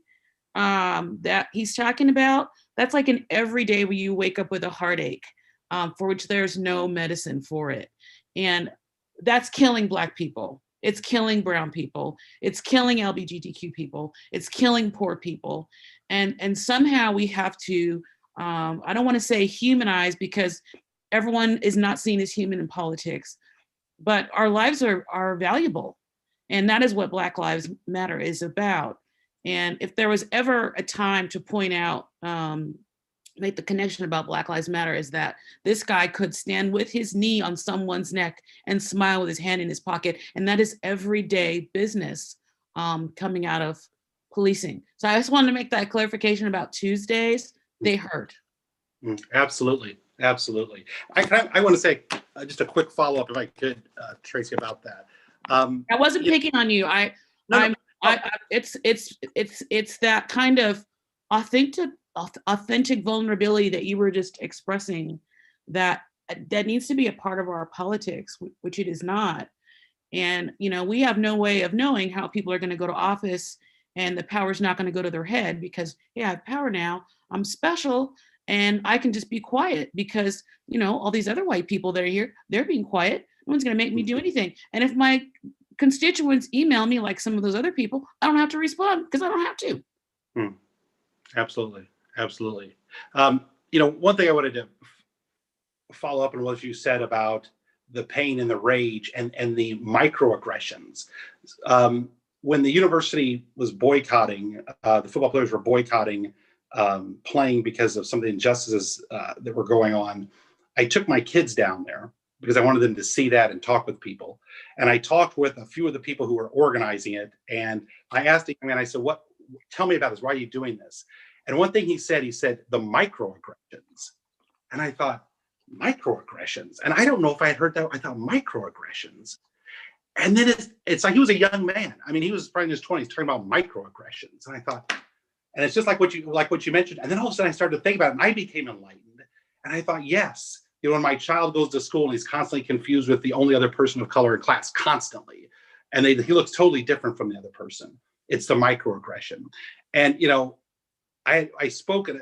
that he's talking about, that's like an everyday where you wake up with a heartache, for which there's no medicine for it. And that's killing Black people. It's killing brown people. It's killing LGBTQ people. It's killing poor people. And somehow we have to, I don't want to say humanize, because everyone is not seen as human in politics, but our lives are valuable. And that is what Black Lives Matter is about. And if there was ever a time to point out, make the connection about Black Lives Matter, is that this guy could stand with his knee on someone's neck and smile with his hand in his pocket. And that is everyday business coming out of policing. So I just wanted to make that clarification about Tuesdays. They hurt. Absolutely. Absolutely. I want to say just a quick follow-up, if I could, Tracy, about that. I wasn't picking on you. It's that kind of authentic vulnerability that you were just expressing that needs to be a part of our politics, which it is not. And we have no way of knowing how people are going to go to office, and the power's not going to go to their head because, yeah, I have power now, I'm special, and I can just be quiet because all these other white people that are here, they're being quiet. No one's going to make me do anything. And if my constituents email me like some of those other people, I don't have to respond because I don't have to. Absolutely. One thing I wanted to follow up on what you said about the pain and the rage and the microaggressions. When the university was boycotting, the football players were boycotting playing because of some of the injustices that were going on. I took my kids down there because I wanted them to see that and talk with people. And I talked with a few of the people who were organizing it. And I asked him, and I said, "What? Tell me about this. Why are you doing this?" And one thing he said, the microaggressions. And I thought, microaggressions? And I don't know if I had heard that. I thought microaggressions. And then it's like he was a young man. I mean, he was probably in his 20s talking about microaggressions. And I thought, and it's just like what you mentioned. And then all of a sudden I started to think about it and I became enlightened. And I thought, yes, when my child goes to school and he's constantly confused with the only other person of color in class, constantly, and he looks totally different from the other person. It's the microaggression. And, I spoke at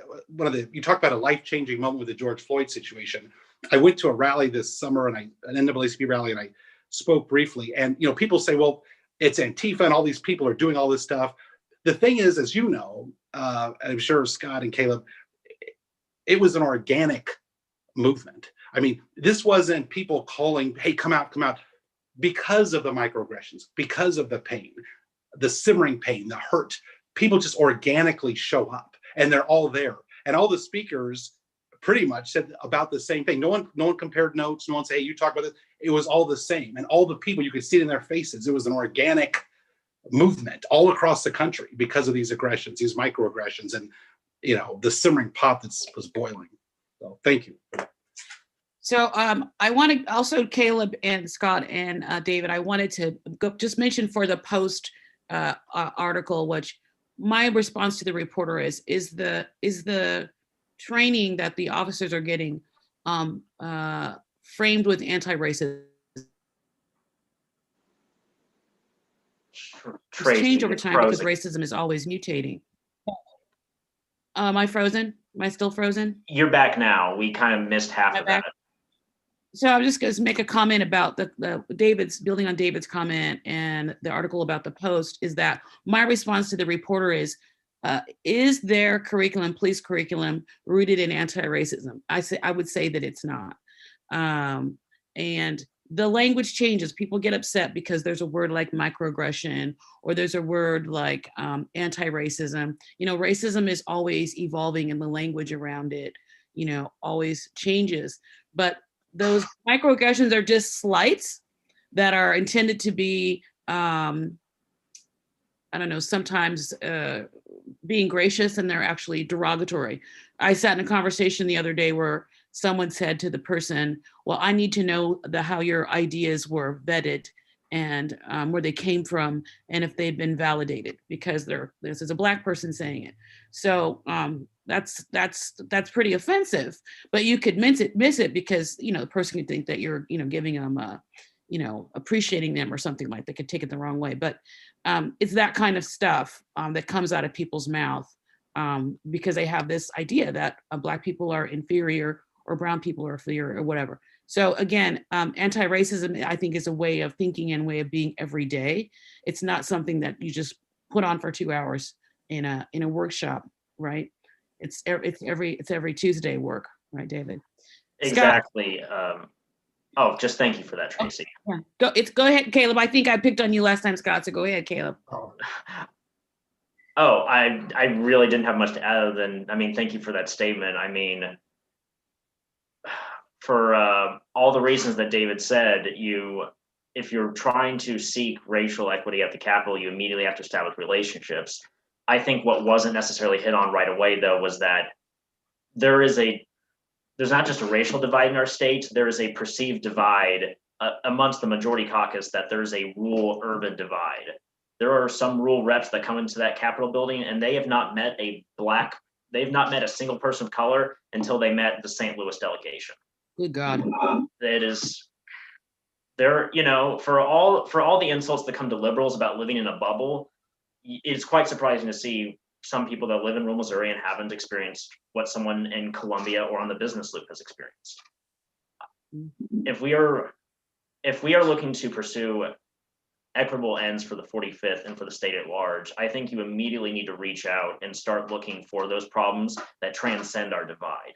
you talked about a life-changing moment with the George Floyd situation. I went to a rally this summer an NAACP rally, and I spoke briefly. And, people say, well, it's Antifa and all these people are doing all this stuff. The thing is, as you know, and I'm sure Scott and Caleb, it was an organic movement. I mean, this wasn't people calling, hey, come out, because of the microaggressions, because of the pain, the simmering pain, the hurt. People just organically show up and they're all there. And all the speakers pretty much said about the same thing. No one compared notes. No one said, hey, you talk about this. It was all the same. And all the people, you could see it in their faces. It was an organic movement all across the country because of these aggressions, these microaggressions, and, the simmering pot that was boiling. So thank you. So I want to also, Caleb and Scott and David, I wanted to just mention for the Post article, which my response to the reporter is the training that the officers are getting framed with anti-racism. It's changed over time because racism is always mutating. Am I frozen? Am I still frozen? You're back now. We kind of missed half of that. So I'm just going to make a comment about building on David's comment and the article about the Post, is that my response to the reporter is their curriculum, police curriculum, rooted in anti-racism? I would say that it's not. And the language changes. People get upset because there's a word like microaggression or there's a word like anti-racism. Racism is always evolving and the language around it, always changes. But those microaggressions are just slights that are intended to be, sometimes being gracious, and they're actually derogatory. I sat in a conversation the other day where someone said to the person, well, I need to know how your ideas were vetted and where they came from and if they'd been validated, because this is a Black person saying it. So that's pretty offensive, but you could miss it because, the person could think that you're, giving them appreciating them or something like that, could take it the wrong way. But it's that kind of stuff that comes out of people's mouth because they have this idea that Black people are inferior or brown people are inferior or whatever. So again, anti-racism, I think, is a way of thinking and way of being every day. It's not something that you just put on for 2 hours in a workshop, right? It's every Tuesday work, right, David? Exactly. Just thank you for that, Tracy. Yeah. Go ahead, Caleb. I think I picked on you last time, Scott. So go ahead, Caleb. I really didn't have much to add other than, thank you for that statement. For all the reasons that David said, if you're trying to seek racial equity at the Capitol, you immediately have to establish relationships. I think what wasn't necessarily hit on right away, though, was that there's not just a racial divide in our state, there is a perceived divide amongst the majority caucus, that there's a rural-urban divide. There are some rural reps that come into that Capitol building and they have not met they've not met a single person of color until they met the St. Louis delegation. Good God. It is there, for all the insults that come to liberals about living in a bubble, it's quite surprising to see some people that live in rural Missouri and haven't experienced what someone in Columbia or on the business loop has experienced. If we are looking to pursue equitable ends for the 45th and for the state at large, I think you immediately need to reach out and start looking for those problems that transcend our divide.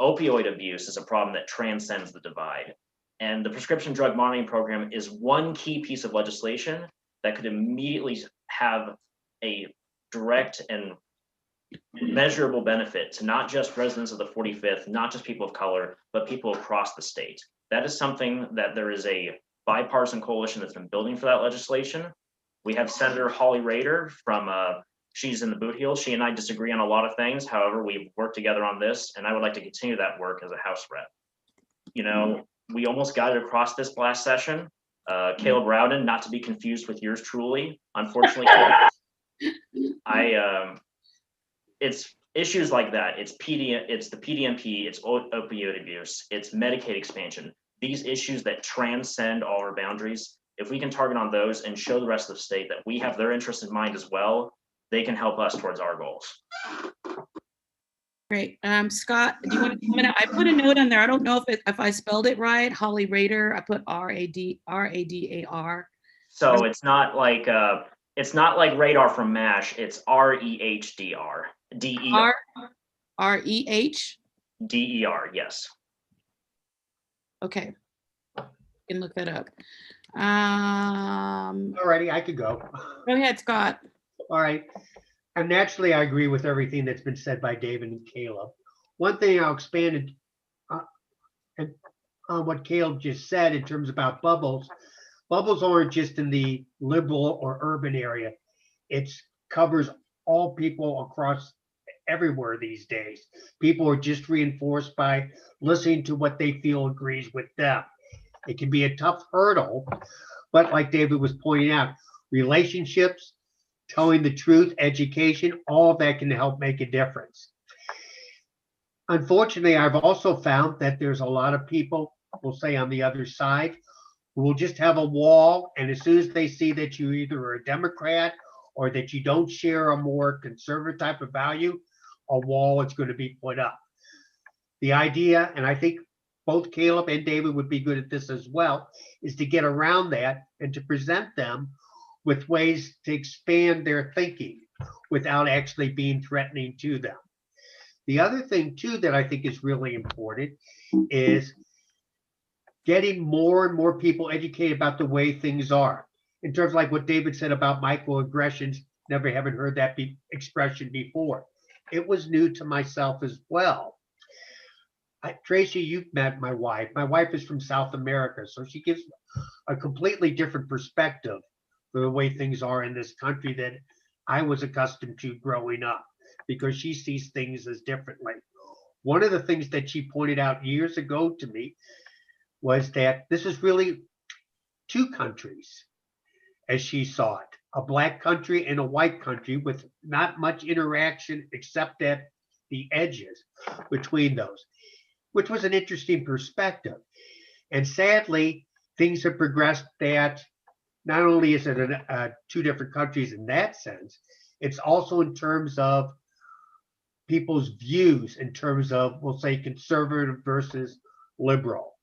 opioid abuse is a problem that transcends the divide. And the prescription drug monitoring program is one key piece of legislation that could immediately have a direct and measurable benefit to not just residents of the 45th, not just people of color, but people across the state. That is something that there is a bipartisan coalition that's been building for that legislation. We have Senator Holly Rader from, she's in the Boot Heel. She and I disagree on a lot of things. However, we've worked together on this, and I would like to continue that work as a House rep. You know, we almost got it across this last session. Caleb Rowden, not to be confused with yours truly, unfortunately. It's issues like that. It's the PDMP, it's opioid abuse, it's Medicaid expansion. These issues that transcend all our boundaries. If we can target on those and show the rest of the state that we have their interests in mind as well, they can help us towards our goals. Great. Scott, do you want to comment? I put a note on there. I don't know if I spelled it right. Holly Rader. I put R-A-D-A-R. So it's not like radar from MASH. It's R-E-H-D-R. D-E-R. R-E-H? D-E-R, yes. Okay. You can look that up. Alrighty, I could go. Go ahead, Scott. All right. And naturally, I agree with everything that's been said by David and Caleb. One thing I'll expand on what Caleb just said in terms about bubbles. Bubbles aren't just in the liberal or urban area. It covers all people across everywhere these days. People are just reinforced by listening to what they feel agrees with them. It can be a tough hurdle, but like David was pointing out, relationships, telling the truth, education, all of that can help make a difference. Unfortunately, I've also found that there's a lot of people, we'll say on the other side, who will just have a wall, and as soon as they see that you either are a Democrat or that you don't share a more conservative type of value, a wall is going to be put up. The idea, and I think both Caleb and David would be good at this as well, is to get around that and to present them with ways to expand their thinking without actually being threatening to them. The other thing too that I think is really important is getting more and more people educated about the way things are. In terms of like what David said about microaggressions, never haven't heard that expression before. It was new to myself as well. Tracy, you've met my wife. My wife is from South America, so she gives a completely different perspective for the way things are in this country that I was accustomed to growing up, because she sees things as differently. One of the things that she pointed out years ago to me was that this is really two countries as she saw it, a black country and a white country with not much interaction except at the edges between those, which was an interesting perspective. And sadly, things have progressed that not only is it two different countries in that sense, it's also in terms of people's views, in terms of, we'll say, conservative versus liberal.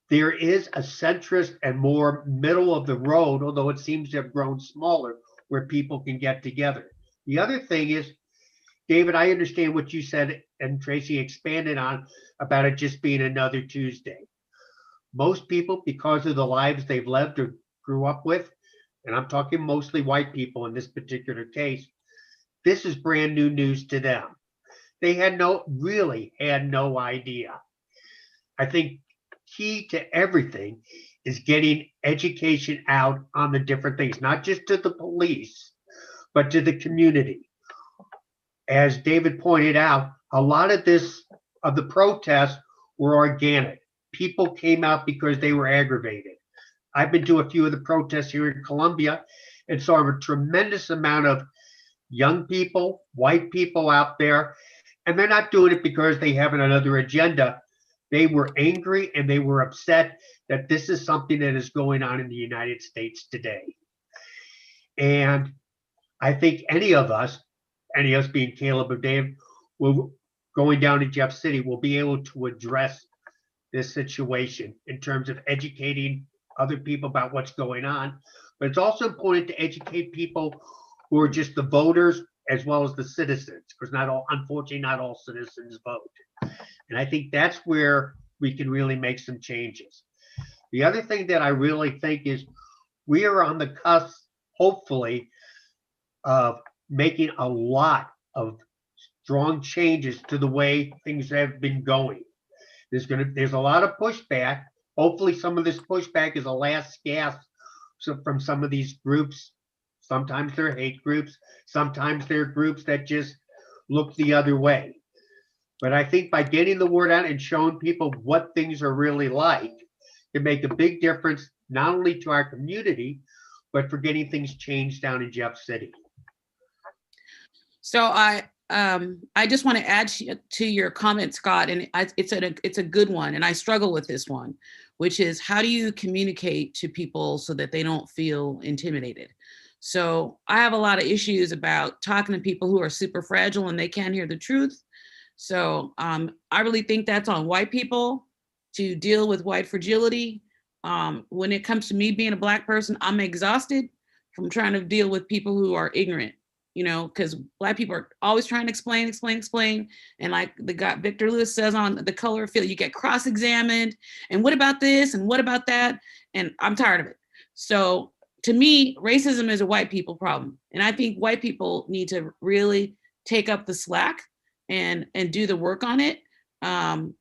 There is a centrist and more middle of the road, although it seems to have grown smaller, where people can get together. The other thing is, David, I understand what you said, and Tracy expanded on about it just being another Tuesday. Most people, because of the lives they've lived or grew up with, and I'm talking mostly white people in this particular case, this is brand new news to them. They really had no idea. I think key to everything is getting education out on the different things, not just to the police, but to the community. As David pointed out, a lot of the protests were organic. People came out because they were aggravated. I've been to a few of the protests here in Columbia and saw a tremendous amount of young people, white people out there, and they're not doing it because they have another agenda. They were angry and they were upset that this is something that is going on in the United States today. And I think any of us being Caleb or Dave, going down to Jeff City, will be able to address this situation in terms of educating other people about what's going on. But it's also important to educate people who are just the voters as well as the citizens, because unfortunately, not all citizens vote. And I think that's where we can really make some changes. The other thing that I really think is we are on the cusp, hopefully, of making a lot of strong changes to the way things have been going. There's a lot of pushback. Hopefully some of this pushback is a last gasp from some of these groups. Sometimes they're hate groups, sometimes they're groups that just look the other way. But I think by getting the word out and showing people what things are really like, can make a big difference, not only to our community, but for getting things changed down in Jeff City. So I just want to add to your comment, Scott, and it's a good one, and I struggle with this one, which is how do you communicate to people so that they don't feel intimidated? So I have a lot of issues about talking to people who are super fragile and they can't hear the truth. So I really think that's on white people to deal with white fragility. When it comes to me being a Black person, I'm exhausted from trying to deal with people who are ignorant, you know, because Black people are always trying to explain. And like the guy Victor Lewis says on The Color of Field, you get cross-examined. And what about this? And what about that? And I'm tired of it. So to me, racism is a white people problem. And I think white people need to really take up the slack and do the work on it. And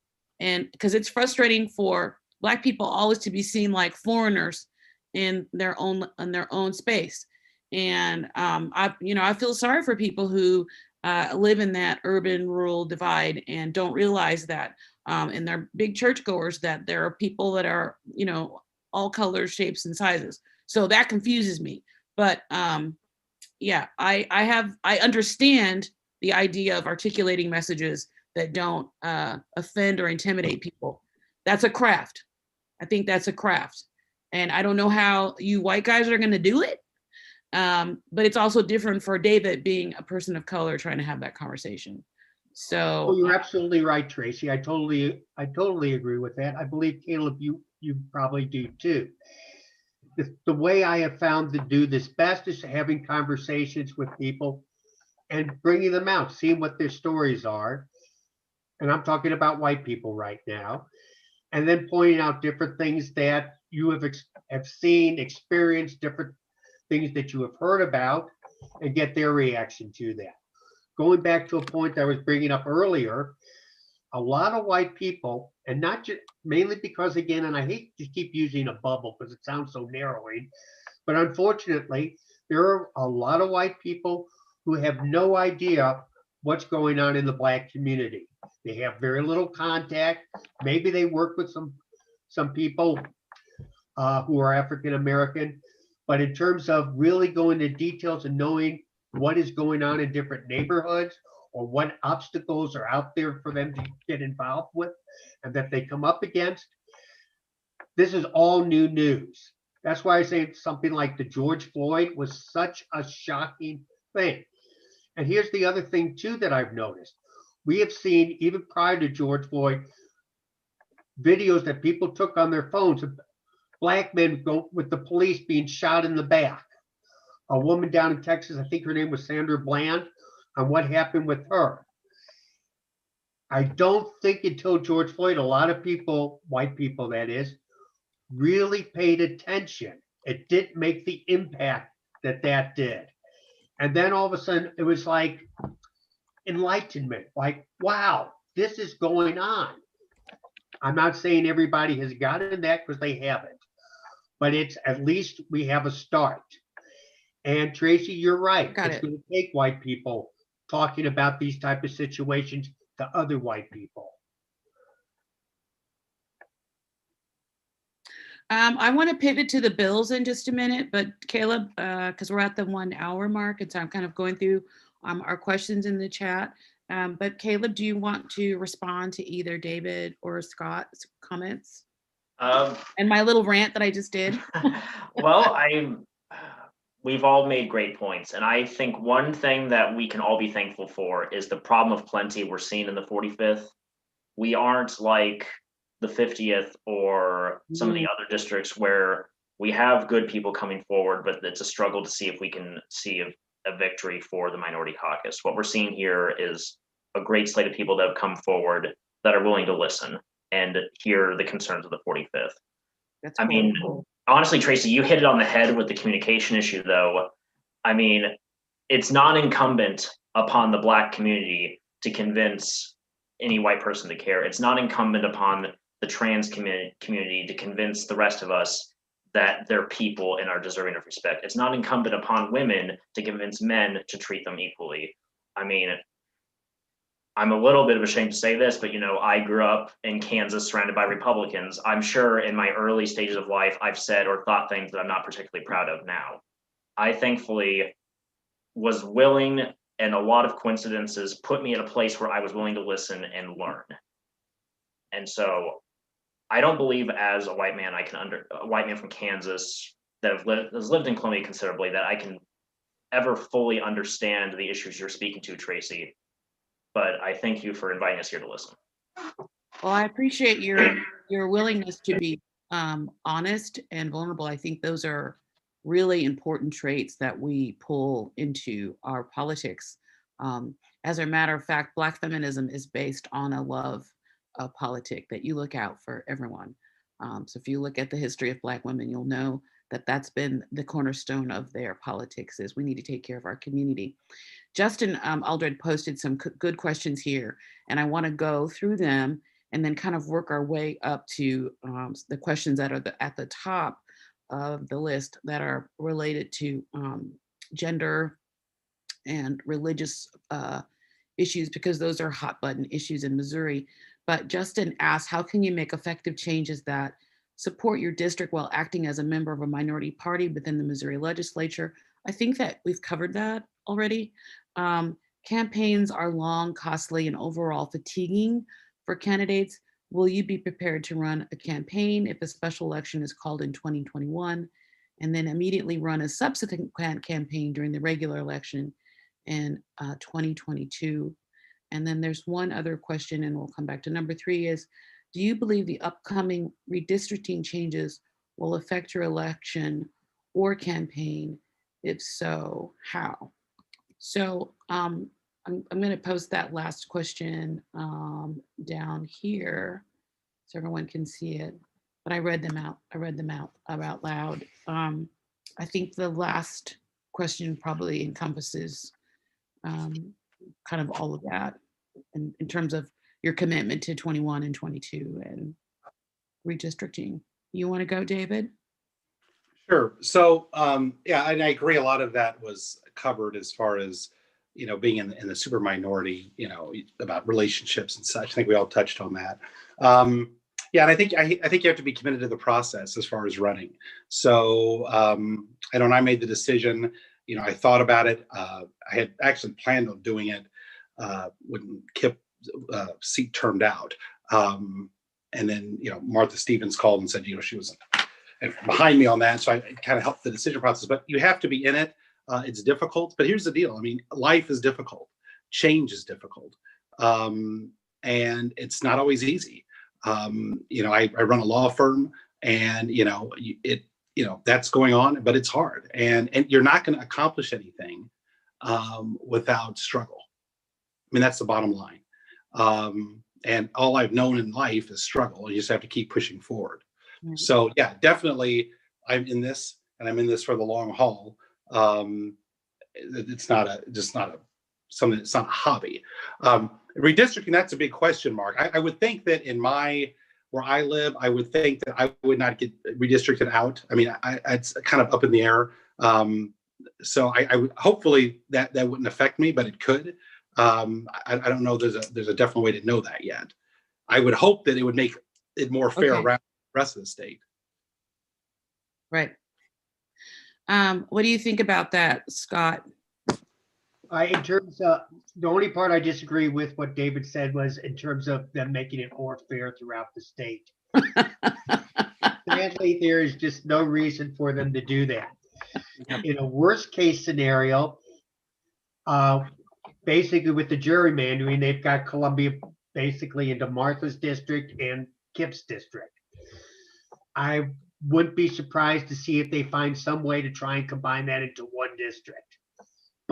because it's frustrating for Black people always to be seen like foreigners in their own space. And I feel sorry for people who live in that urban-rural divide and don't realize that, and they're big churchgoers, that there are people that are, you know, all colors, shapes, and sizes. So that confuses me. But yeah, I understand the idea of articulating messages that don't offend or intimidate people. That's a craft. I think that's a craft. And I don't know how you white guys are going to do it. But it's also different for David being a person of color trying to have that conversation. So well, you're absolutely right, Tracy. I totally agree with that. I believe, Caleb, you probably do too. The way I have found to do this best is having conversations with people and bringing them out, seeing what their stories are. And I'm talking about white people right now. And then pointing out different things that you have seen, experienced, different things that you have heard about, and get their reaction to that. Going back to a point that I was bringing up earlier, a lot of white people, and not just mainly because, again, and I hate to keep using a bubble because it sounds so narrowing, but unfortunately, there are a lot of white people who have no idea what's going on in the Black community. They have very little contact. Maybe they work with some people who are African American, but in terms of really going into details and knowing what is going on in different neighborhoods or what obstacles are out there for them to get involved with and that they come up against, this is all new news. That's why I say something like the George Floyd was such a shocking thing. And here's the other thing too that I've noticed. We have seen, even prior to George Floyd, videos that people took on their phones of Black men go with the police being shot in the back. A woman down in Texas, I think her name was Sandra Bland, on what happened with her. I don't think until George Floyd, a lot of people, white people that is, really paid attention. It didn't make the impact that did. And then all of a sudden, it was like enlightenment, like, wow, this is going on. I'm not saying everybody has gotten that because they haven't, but it's at least we have a start. And Tracy, you're right. It's going to take white people talking about these type of situations to other white people. I want to pivot to the bills in just a minute, but Caleb, because we're at the 1 hour mark, and so I'm kind of going through our questions in the chat. But Caleb, do you want to respond to either David or Scott's comments? And my little rant that I just did? Well, we've all made great points. And I think one thing that we can all be thankful for is the problem of plenty we're seeing in the 45th. We aren't like the 50th or some of the other districts where we have good people coming forward, but it's a struggle to see if we can see if a victory for the minority caucus. What we're seeing here is a great slate of people that have come forward that are willing to listen and hear the concerns of the 45th. That's I mean, cool. honestly, Tracy, you hit it on the head with the communication issue, though. I mean, it's not incumbent upon the Black community to convince any white person to care. It's not incumbent upon the trans community to convince the rest of us that they're people and are deserving of respect. It's not incumbent upon women to convince men to treat them equally. I mean, I'm a little bit of ashamed to say this, but I grew up in Kansas surrounded by Republicans. I'm sure in my early stages of life, I've said or thought things that I'm not particularly proud of now. I thankfully was willing, and a lot of coincidences put me at a place where I was willing to listen and learn. And so I don't believe as a white man, a white man from Kansas that has lived in Columbia considerably, that I can ever fully understand the issues you're speaking to, Tracy. But I thank you for inviting us here to listen. Well, I appreciate your willingness to be honest and vulnerable. I think those are really important traits that we pull into our politics. As a matter of fact, Black feminism is based on a love of politics, that you look out for everyone. So if you look at the history of Black women, you'll know that that's been the cornerstone of their politics, is we need to take care of our community. Justin Aldred posted some good questions here, and I want to go through them and then kind of work our way up to the questions that are at the top of the list that are related to gender and religious issues, because those are hot button issues in Missouri. But Justin asked, how can you make effective changes that support your district while acting as a member of a minority party within the Missouri legislature? I think that we've covered that already. Campaigns are long, costly, and overall fatiguing for candidates. Will you be prepared to run a campaign if a special election is called in 2021, and then immediately run a subsequent campaign during the regular election in 2022? And then there's one other question, and we'll come back to number 3 is, do you believe the upcoming redistricting changes will affect your election or campaign? If so, how? So I'm going to post that last question down here so everyone can see it. But I read them out. I read them out loud. I think the last question probably encompasses kind of all of that in terms of your commitment to 21 and 22 and redistricting. You want to go, David? Sure. So, yeah, and I agree. A lot of that was covered as far as, being in the super minority, about relationships and such. I think we all touched on that. Yeah, and I think you have to be committed to the process as far as running. So, I made the decision. I thought about it. I had actually planned on doing it when Kip's seat turned out. And then, Martha Stevens called and said, she was behind me on that. So I kind of helped the decision process, but you have to be in it. It's difficult, but here's the deal. Life is difficult. Change is difficult. And it's not always easy. I run a law firm, and, that's going on, but it's hard. And you're not going to accomplish anything without struggle. That's the bottom line. And all I've known in life is struggle. You just have to keep pushing forward. Mm-hmm. So yeah, definitely I'm in this, and I'm in this for the long haul. It's not a hobby. Redistricting, that's a big question mark. I would think that where I live, I would think that I would not get redistricted out. It's kind of up in the air. So I would, hopefully that wouldn't affect me, but it could. I don't know. There's a definite way to know that yet. I would hope that it would make it more fair around the rest of the state. Right. What do you think about that, Scott? In terms of the only part I disagree with what David said was in terms of them making it more fair throughout the state. Sadly, there is just no reason for them to do that. In a worst case scenario, basically with the gerrymandering, they've got Columbia basically into Martha's district and Kip's district. I wouldn't be surprised to see if they find some way to try and combine that into one district.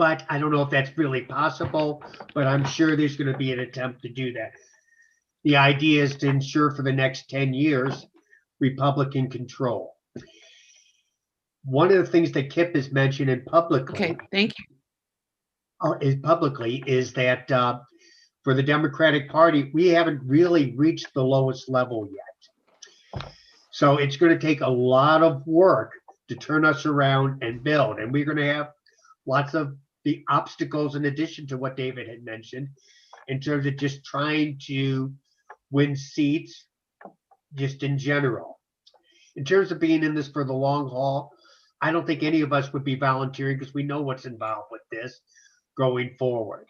but I don't know if that's really possible, but I'm sure there's going to be an attempt to do that. The idea is to ensure for the next 10 years, Republican control. One of the things that Kip has mentioned in publicly, Okay, thank you. is that for the Democratic Party, we haven't really reached the lowest level yet. So it's going to take a lot of work to turn us around and build. And we're going to have lots of the obstacles in addition to what David had mentioned in terms of just trying to win seats just in general. In terms of being in this for the long haul, I don't think any of us would be volunteering because we know what's involved with this going forward.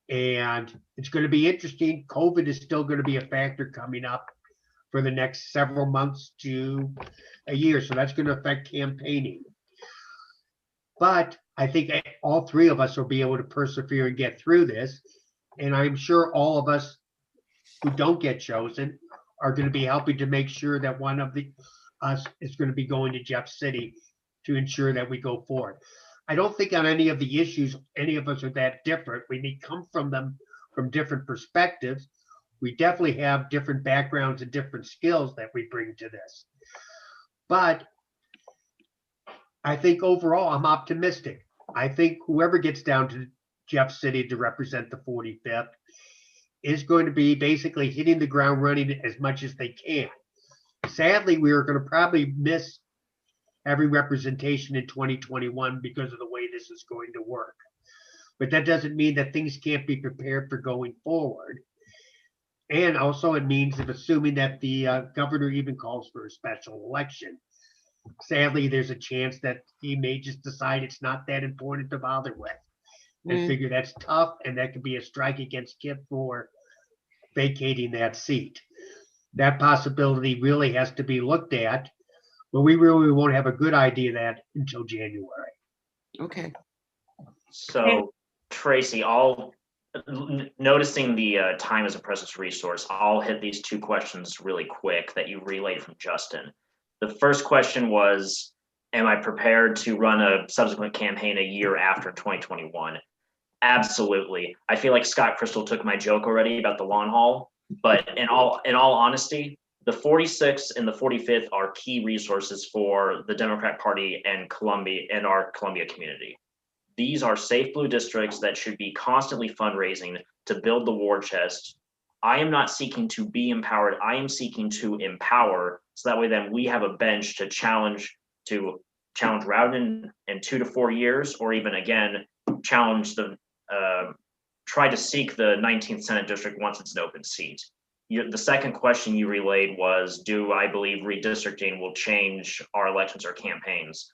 And it's going to be interesting. COVID is still going to be a factor coming up for the next several months to a year. So that's going to affect campaigning. But I think all three of us will be able to persevere and get through this. And I'm sure all of us who don't get chosen are going to be helping to make sure that one of us is going to be going to Jeff City to ensure that we go forward. I don't think on any of the issues, any of us are that different. We may come from them from different perspectives. We definitely have different backgrounds and different skills that we bring to this. But I think overall, I'm optimistic. I think whoever gets down to Jeff City to represent the 45th is going to be basically hitting the ground running as much as they can. Sadly, we are going to probably miss having representation in 2021 because of the way this is going to work. But that doesn't mean that things can't be prepared for going forward. And also it means if assuming that the governor even calls for a special election. Sadly, there's a chance that he may just decide it's not that important to bother with. And figure that's tough, and that could be a strike against Kip for vacating that seat. That possibility really has to be looked at, but we really won't have a good idea of that until January. Okay. So, Tracy, noticing the time as a precious resource, I'll hit these two questions really quick that you relayed from Justin. The first question was, am I prepared to run a subsequent campaign a year after 2021? Absolutely. I feel like Scott Crystal took my joke already about the long haul, but in all honesty, the 46th and the 45th are key resources for the Democrat Party and Columbia and our Columbia community. These are safe blue districts that should be constantly fundraising to build the war chest. I am not seeking to be empowered. I am seeking to empower, so that way then we have a bench to challenge Rowden in 2 to 4 years, or even again, try to seek the 19th Senate district once it's an open seat. The second question you relayed was, do I believe redistricting will change our elections or campaigns?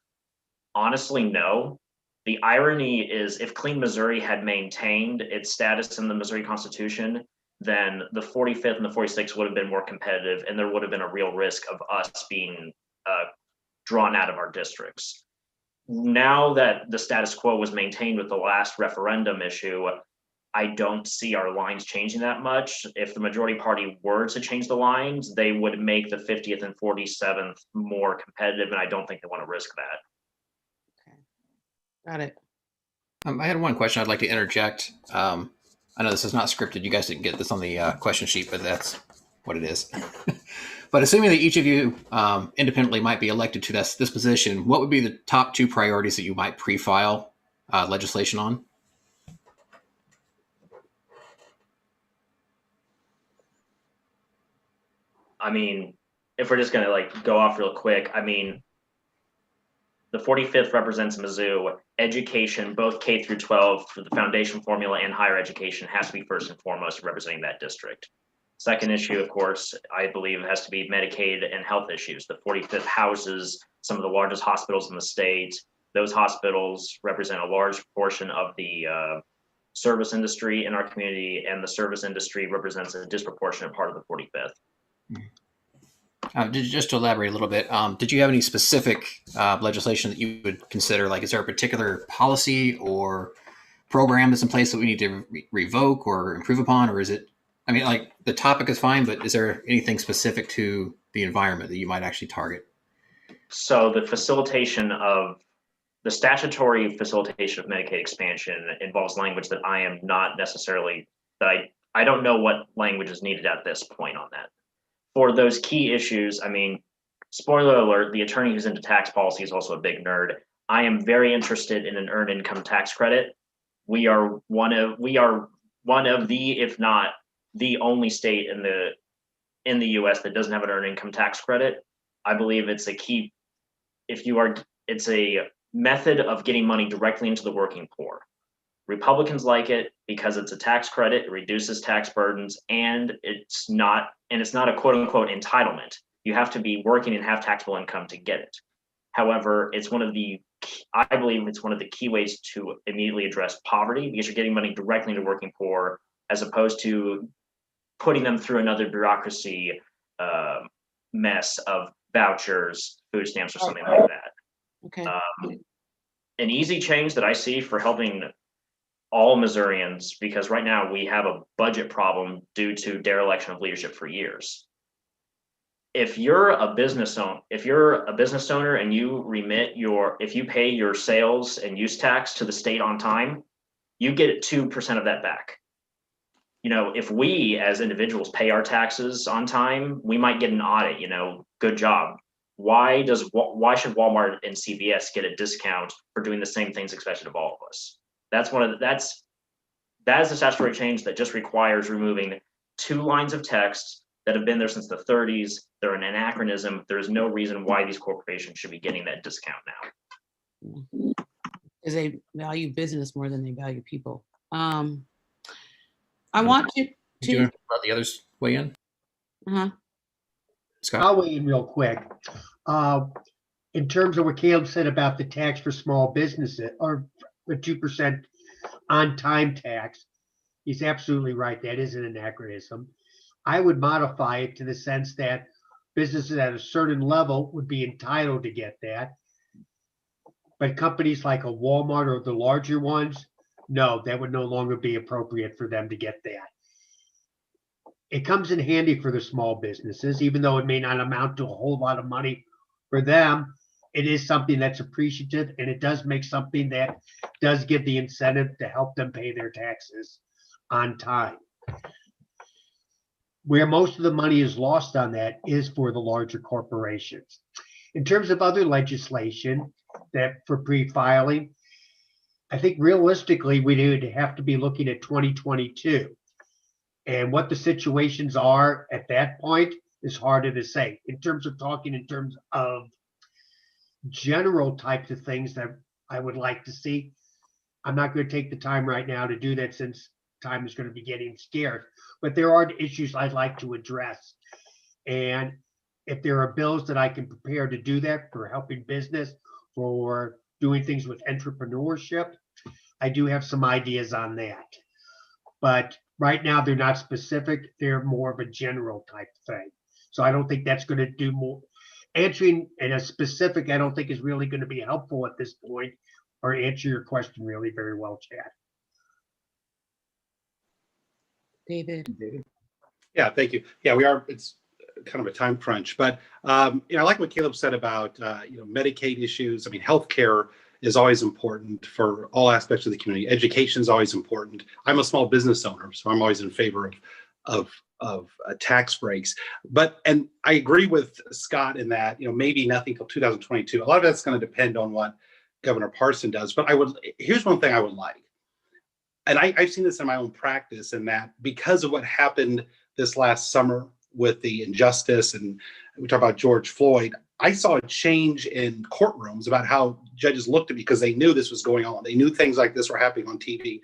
Honestly, no. The irony is if Clean Missouri had maintained its status in the Missouri Constitution, then the 45th and the 46th would have been more competitive, and there would have been a real risk of us being drawn out of our districts. Now that the status quo was maintained with the last referendum issue, I don't see our lines changing that much. If the majority party were to change the lines, they would make the 50th and 47th more competitive, and I don't think they want to risk that. Okay. Got it. I had one question I'd like to interject. I know this is not scripted. You guys didn't get this on the question sheet, but that's what it is. But assuming that each of you independently might be elected to this position, what would be the top 2 priorities that you might pre-file legislation on? I mean, if we're just going to go off real quick, I mean, the 45th represents Mizzou. Education, both K through 12, for the foundation formula and higher education, has to be first and foremost representing that district. Second issue, of course, I believe has to be Medicaid and health issues. The 45th houses some of the largest hospitals in the state. Those hospitals represent a large portion of the service industry in our community, and the service industry represents a disproportionate part of the 45th. Just to elaborate a little bit, did you have any specific legislation that you would consider? Like, is there a particular policy or program that's in place that we need to revoke or improve upon? Or is it, I mean, like, the topic is fine, but is there anything specific to the environment that you might actually target? So the facilitation of the statutory facilitation of Medicaid expansion involves language that I am not necessarily, that I don't know what language is needed at this point on that. For those key issues, I mean, spoiler alert, the attorney who's into tax policy is also a big nerd. I am very interested in an earned income tax credit. We are one of the, if not the only state in the US that doesn't have an earned income tax credit. I believe it's a key, it's a method of getting money directly into the working poor. Republicans like it because it's a tax credit, it reduces tax burdens, and it's not a quote unquote entitlement. You have to be working and have taxable income to get it. However, I believe it's one of the key ways to immediately address poverty, because you're getting money directly into working poor, as opposed to putting them through another bureaucracy mess of vouchers, food stamps, or something like that. Okay. An easy change that I see for helping all Missourians, because right now we have a budget problem due to dereliction of leadership for years. If you're a business owner and you if you pay your sales and use tax to the state on time, you get 2% of that back. You know, if we as individuals pay our taxes on time, we might get an audit, good job. Why should Walmart and CVS get a discount for doing the same things expected of all of us? That is a statutory change that just requires removing 2 lines of text that have been there since the 30s. They're an anachronism. There's no reason why these corporations should be getting that discount now. Because they value business more than they value people. I want Do you want to let the others weigh in? Scott? I'll weigh in real quick. In terms of what Caleb said about the tax for small businesses, or the 2% on-time tax, he's absolutely right. That is an anachronism. I would modify it to the sense that businesses at a certain level would be entitled to get that. But companies like a Walmart or the larger ones, no, that would no longer be appropriate for them to get that. It comes in handy for the small businesses, even though it may not amount to a whole lot of money for them. It is something that's appreciative, and it does make something that does give the incentive to help them pay their taxes on time. Where most of the money is lost on that is for the larger corporations. In terms of other legislation that for pre-filing, I think realistically we would have to be looking at 2022. And what the situations are at that point is harder to say. In terms of general types of things that I would like to see, I'm not going to take the time right now to do that, since time is going to be getting scarce. But there are issues I'd like to address. And if there are bills that I can prepare to do that for helping business, for doing things with entrepreneurship, I do have some ideas on that. But right now they're not specific. They're more of a general type thing. So I don't think that's going to do more. Answering in a specific, I don't think is really going to be helpful at this point, or answer your question really very well, Chad. David. Yeah, thank you. Yeah, it's kind of a time crunch, but I like what Caleb said about Medicaid issues. I mean, healthcare is always important for all aspects of the community. Education is always important. I'm a small business owner, so I'm always in favor of tax breaks. And I agree with Scott in that maybe nothing till 2022. A lot of that's going to depend on what Governor Parson does. But here's one thing I would like. And I've seen this in my own practice, in that because of what happened this last summer with the injustice, and we talk about George Floyd, I saw a change in courtrooms about how judges looked at me, because they knew this was going on. They knew things like this were happening on TV.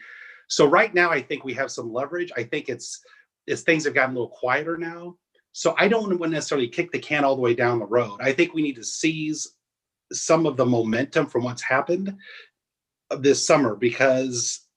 So right now, I think we have some leverage. I think it's things have gotten a little quieter now. So I don't want to necessarily kick the can all the way down the road. I think we need to seize some of the momentum from what's happened this summer, because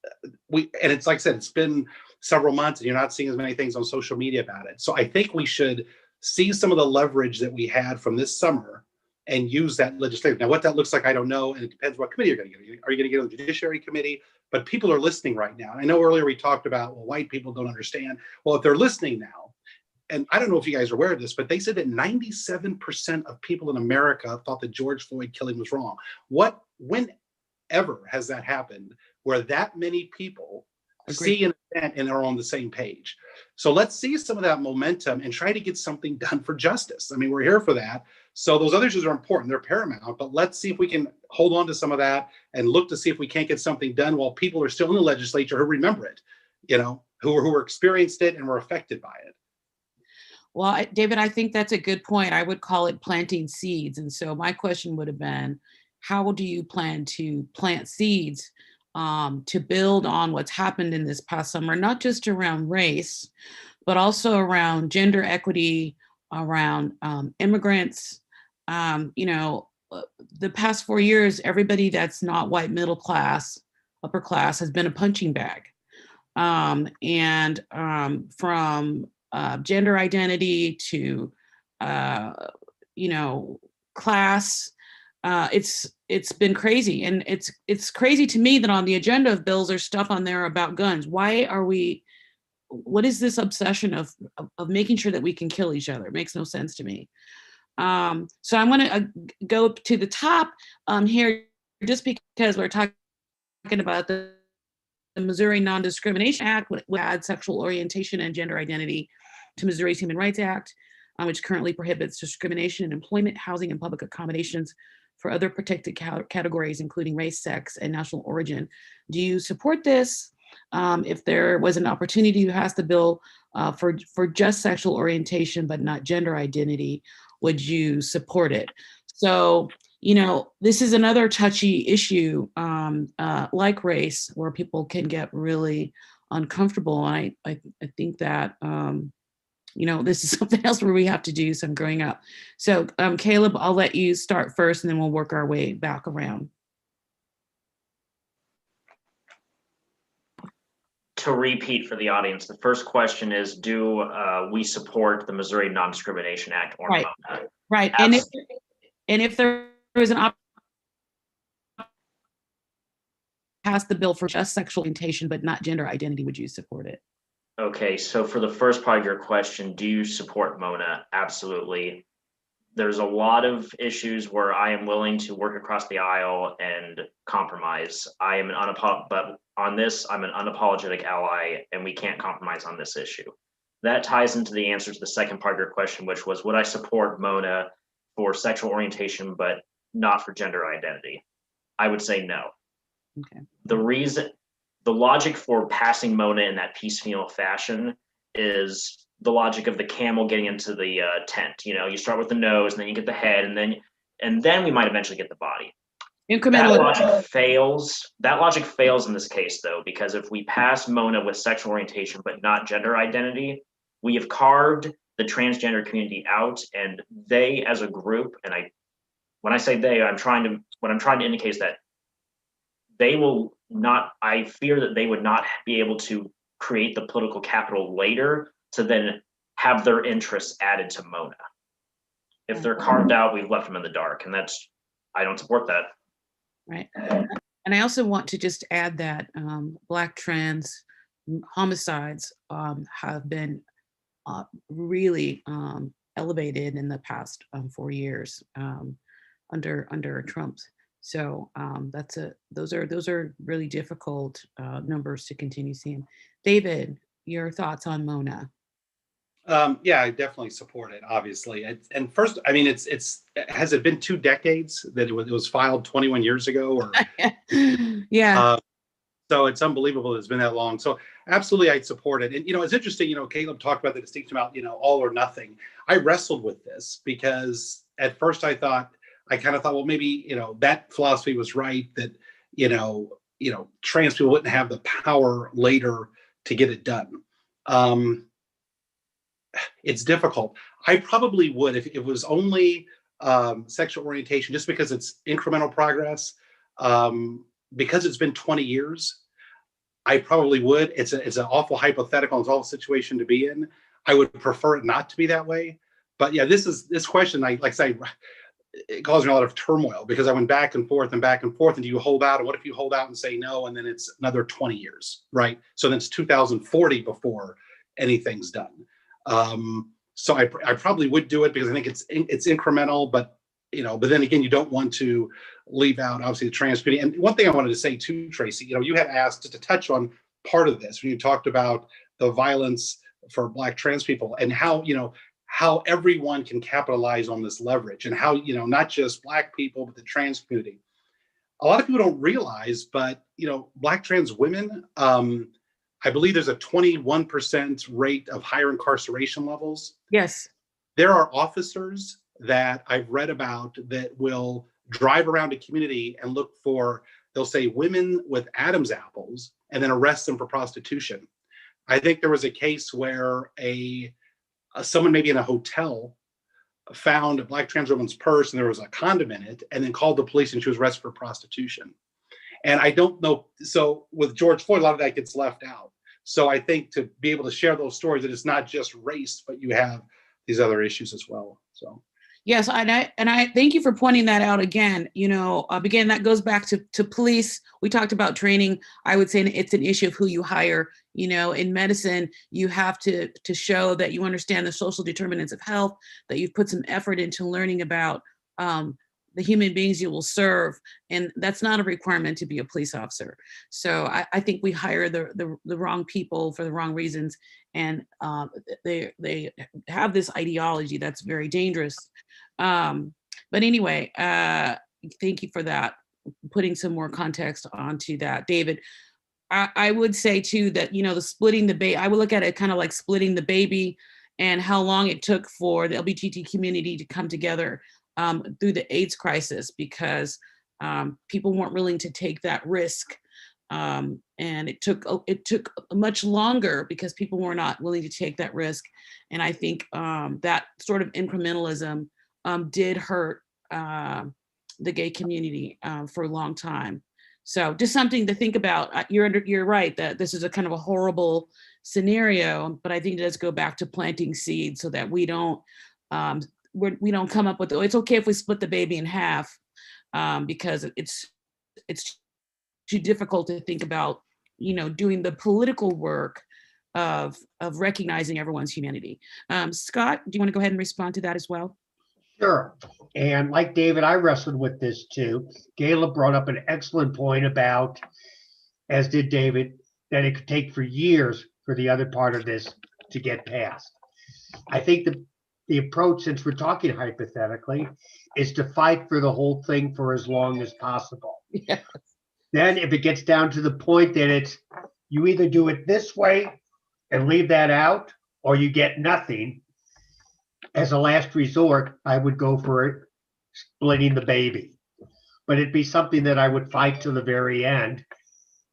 and it's like I said, it's been several months and you're not seeing as many things on social media about it. So I think we should seize some of the leverage that we had from this summer and use that legislative. Now, what that looks like, I don't know. And it depends what committee you're going to get. Are you going to get on the Judiciary Committee? But people are listening right now. I know earlier we talked about, well, white people don't understand. Well, if they're listening now, and I don't know if you guys are aware of this, but they said that 97% of people in America thought that George Floyd killing was wrong. ever has that happened where that many people Agreed. see an event and are on the same page. So let's see some of that momentum and try to get something done for justice. I mean, we're here for that. So those other issues are important, they're paramount, but let's see if we can hold on to some of that and look to see if we can't get something done while people are still in the legislature who remember it, you know, who experienced it and were affected by it. Well, David, I think that's a good point. I would call it planting seeds. And so my question would have been, how do you plan to plant seeds to build on what's happened in this past summer, not just around race, but also around gender equity, around immigrants. You know, the past 4 years, everybody that's not white middle class, upper class has been a punching bag. From gender identity to, you know, class, it's been crazy. And it's crazy to me that on the agenda of bills there's stuff on there about guns. Why are we, what is this obsession of making sure that we can kill each other? It makes no sense to me. So I'm gonna go to the top here, just because we're talking about the Missouri Non-Discrimination Act, would add sexual orientation and gender identity to Missouri's Human Rights Act, which currently prohibits discrimination in employment, housing, and public accommodations for other protected categories, including race, sex, and national origin. Do you support this? If there was an opportunity to pass the bill for just sexual orientation but not gender identity, would you support it? So, you know, this is another touchy issue like race, where people can get really uncomfortable. And I think that, you know, this is something else where we have to do some growing up. So Caleb, I'll let you start first and then we'll work our way back around. To repeat for the audience, the first question is, do we support the Missouri Non-Discrimination Act or Right. not? Right. And if there was an option pass the bill for just sexual orientation but not gender identity, would you support it? Okay, so for the first part of your question, do you support Mona? Absolutely. There's a lot of issues where I am willing to work across the aisle and compromise. I am but on this, I'm an unapologetic ally, and we can't compromise on this issue. That ties into the answer to the second part of your question, which was, would I support Mona for sexual orientation but not for gender identity? I would say no. Okay. The logic for passing Mona in that piecemeal fashion is the logic of the camel getting into the tent. You know, you start with the nose, and then you get the head, and then we might eventually get the body. Incremental. That logic fails. That logic fails in this case, though, because if we pass Mona with sexual orientation but not gender identity, we have carved the transgender community out, and they, as a group, and when I say they, what I'm trying to indicate is that they will not. I fear that they would not be able to create the political capital later to then have their interests added to Mona. If they're carved out, we've left them in the dark, and I don't support that. Right. And I also want to just add that Black trans homicides have been really elevated in the past 4 years under Trump. So those are really difficult numbers to continue seeing. David, your thoughts on Mona? Yeah, I definitely support it, obviously. And first, I mean, has it been 2 decades that it was filed 21 years ago? Or yeah. So it's unbelievable it's been that long. So absolutely, I'd support it. And, you know, it's interesting, you know, Caleb talked about the distinction about, you know, all or nothing. I wrestled with this because at first I kind of thought, well, maybe, you know, that philosophy was right, that, you know, trans people wouldn't have the power later to get it done. It's difficult. I probably would if it was only sexual orientation, just because it's incremental progress. Because it's been 20 years, I probably would. It's an awful hypothetical, it's an awful situation to be in. I would prefer it not to be that way. But yeah, this question, like I say, it caused me a lot of turmoil because I went back and forth. And do you hold out? And what if you hold out and say no? And then it's another 20 years, right? So then it's 2040 before anything's done. So I probably would do it because I think it's incremental, but but then again, you don't want to leave out obviously the trans community. And one thing I wanted to say too, Tracy, you had asked just to touch on part of this when you talked about the violence for Black trans people and how everyone can capitalize on this leverage and how, not just Black people, but the trans community. A lot of people don't realize, but, Black trans women, I believe there's a 21% rate of higher incarceration levels. Yes. There are officers that I've read about that will drive around a community and look for, they'll say women with Adam's apples and then arrest them for prostitution. I think there was a case where someone maybe in a hotel found a Black trans woman's purse and there was a condom in it and then called the police and she was arrested for prostitution. And I don't know. So with George Floyd, a lot of that gets left out. So I think to be able to share those stories, that it's not just race, but you have these other issues as well. So. Yes, and I thank you for pointing that out again. Again, that goes back to police. We talked about training. I would say it's an issue of who you hire. In medicine, you have to show that you understand the social determinants of health, that you've put some effort into learning about the human beings you will serve, and that's not a requirement to be a police officer. So I think we hire the wrong people for the wrong reasons, and they have this ideology that's very dangerous. But anyway, thank you for that, putting some more context onto that, David. I would say too that, the splitting the baby, I would look at it kind of like splitting the baby and how long it took for the LGBT community to come together through the AIDS crisis, because people weren't willing to take that risk. And it took much longer because people were not willing to take that risk. And I think that sort of incrementalism did hurt the gay community for a long time. So just something to think about. You're right that this is a kind of a horrible scenario, but I think it does go back to planting seeds so that we don't come up with, it's okay if we split the baby in half, because it's too difficult to think about, doing the political work of recognizing everyone's humanity. Scott, do you want to go ahead and respond to that as well? Sure. And like David, I wrestled with this too. Gayla brought up an excellent point about, as did David, that it could take for years for the other part of this to get passed. I think the approach, since we're talking hypothetically, is to fight for the whole thing for as long as possible. Yes. Then if it gets down to the point that you either do it this way and leave that out, or you get nothing, as a last resort, I would go for splitting the baby. But it'd be something that I would fight to the very end,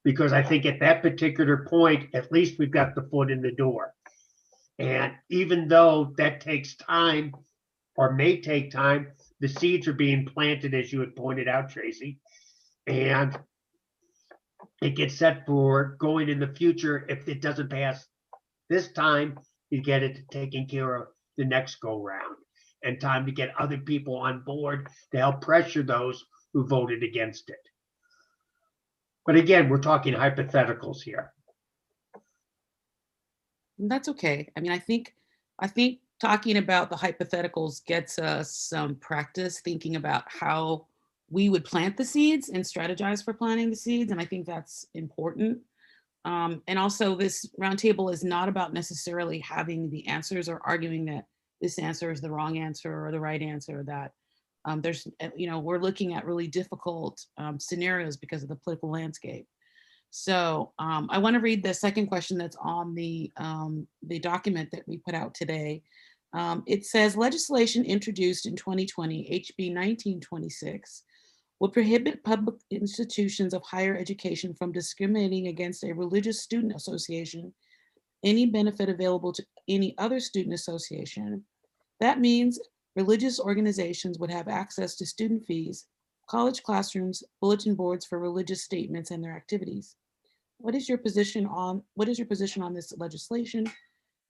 because I think at that particular point, at least we've got the foot in the door. And even though that takes time, or may take time, the seeds are being planted, as you had pointed out, Tracy. And it gets set for going in the future. If it doesn't pass this time, you get it taken care of the next go round, and time to get other people on board to help pressure those who voted against it. But again, we're talking hypotheticals here. That's okay. I mean, I think talking about the hypotheticals gets us some practice thinking about how we would plant the seeds and strategize for planting the seeds. And I think that's important. And also this roundtable is not about necessarily having the answers or arguing that this answer is the wrong answer or the right answer, that we're looking at really difficult scenarios because of the political landscape. So I want to read the second question that's on the document that we put out today. It says, legislation introduced in 2020, HB 1926, will prohibit public institutions of higher education from discriminating against a religious student association, any benefit available to any other student association. That means religious organizations would have access to student fees, college classrooms, bulletin boards for religious statements and their activities. What is your position on this legislation?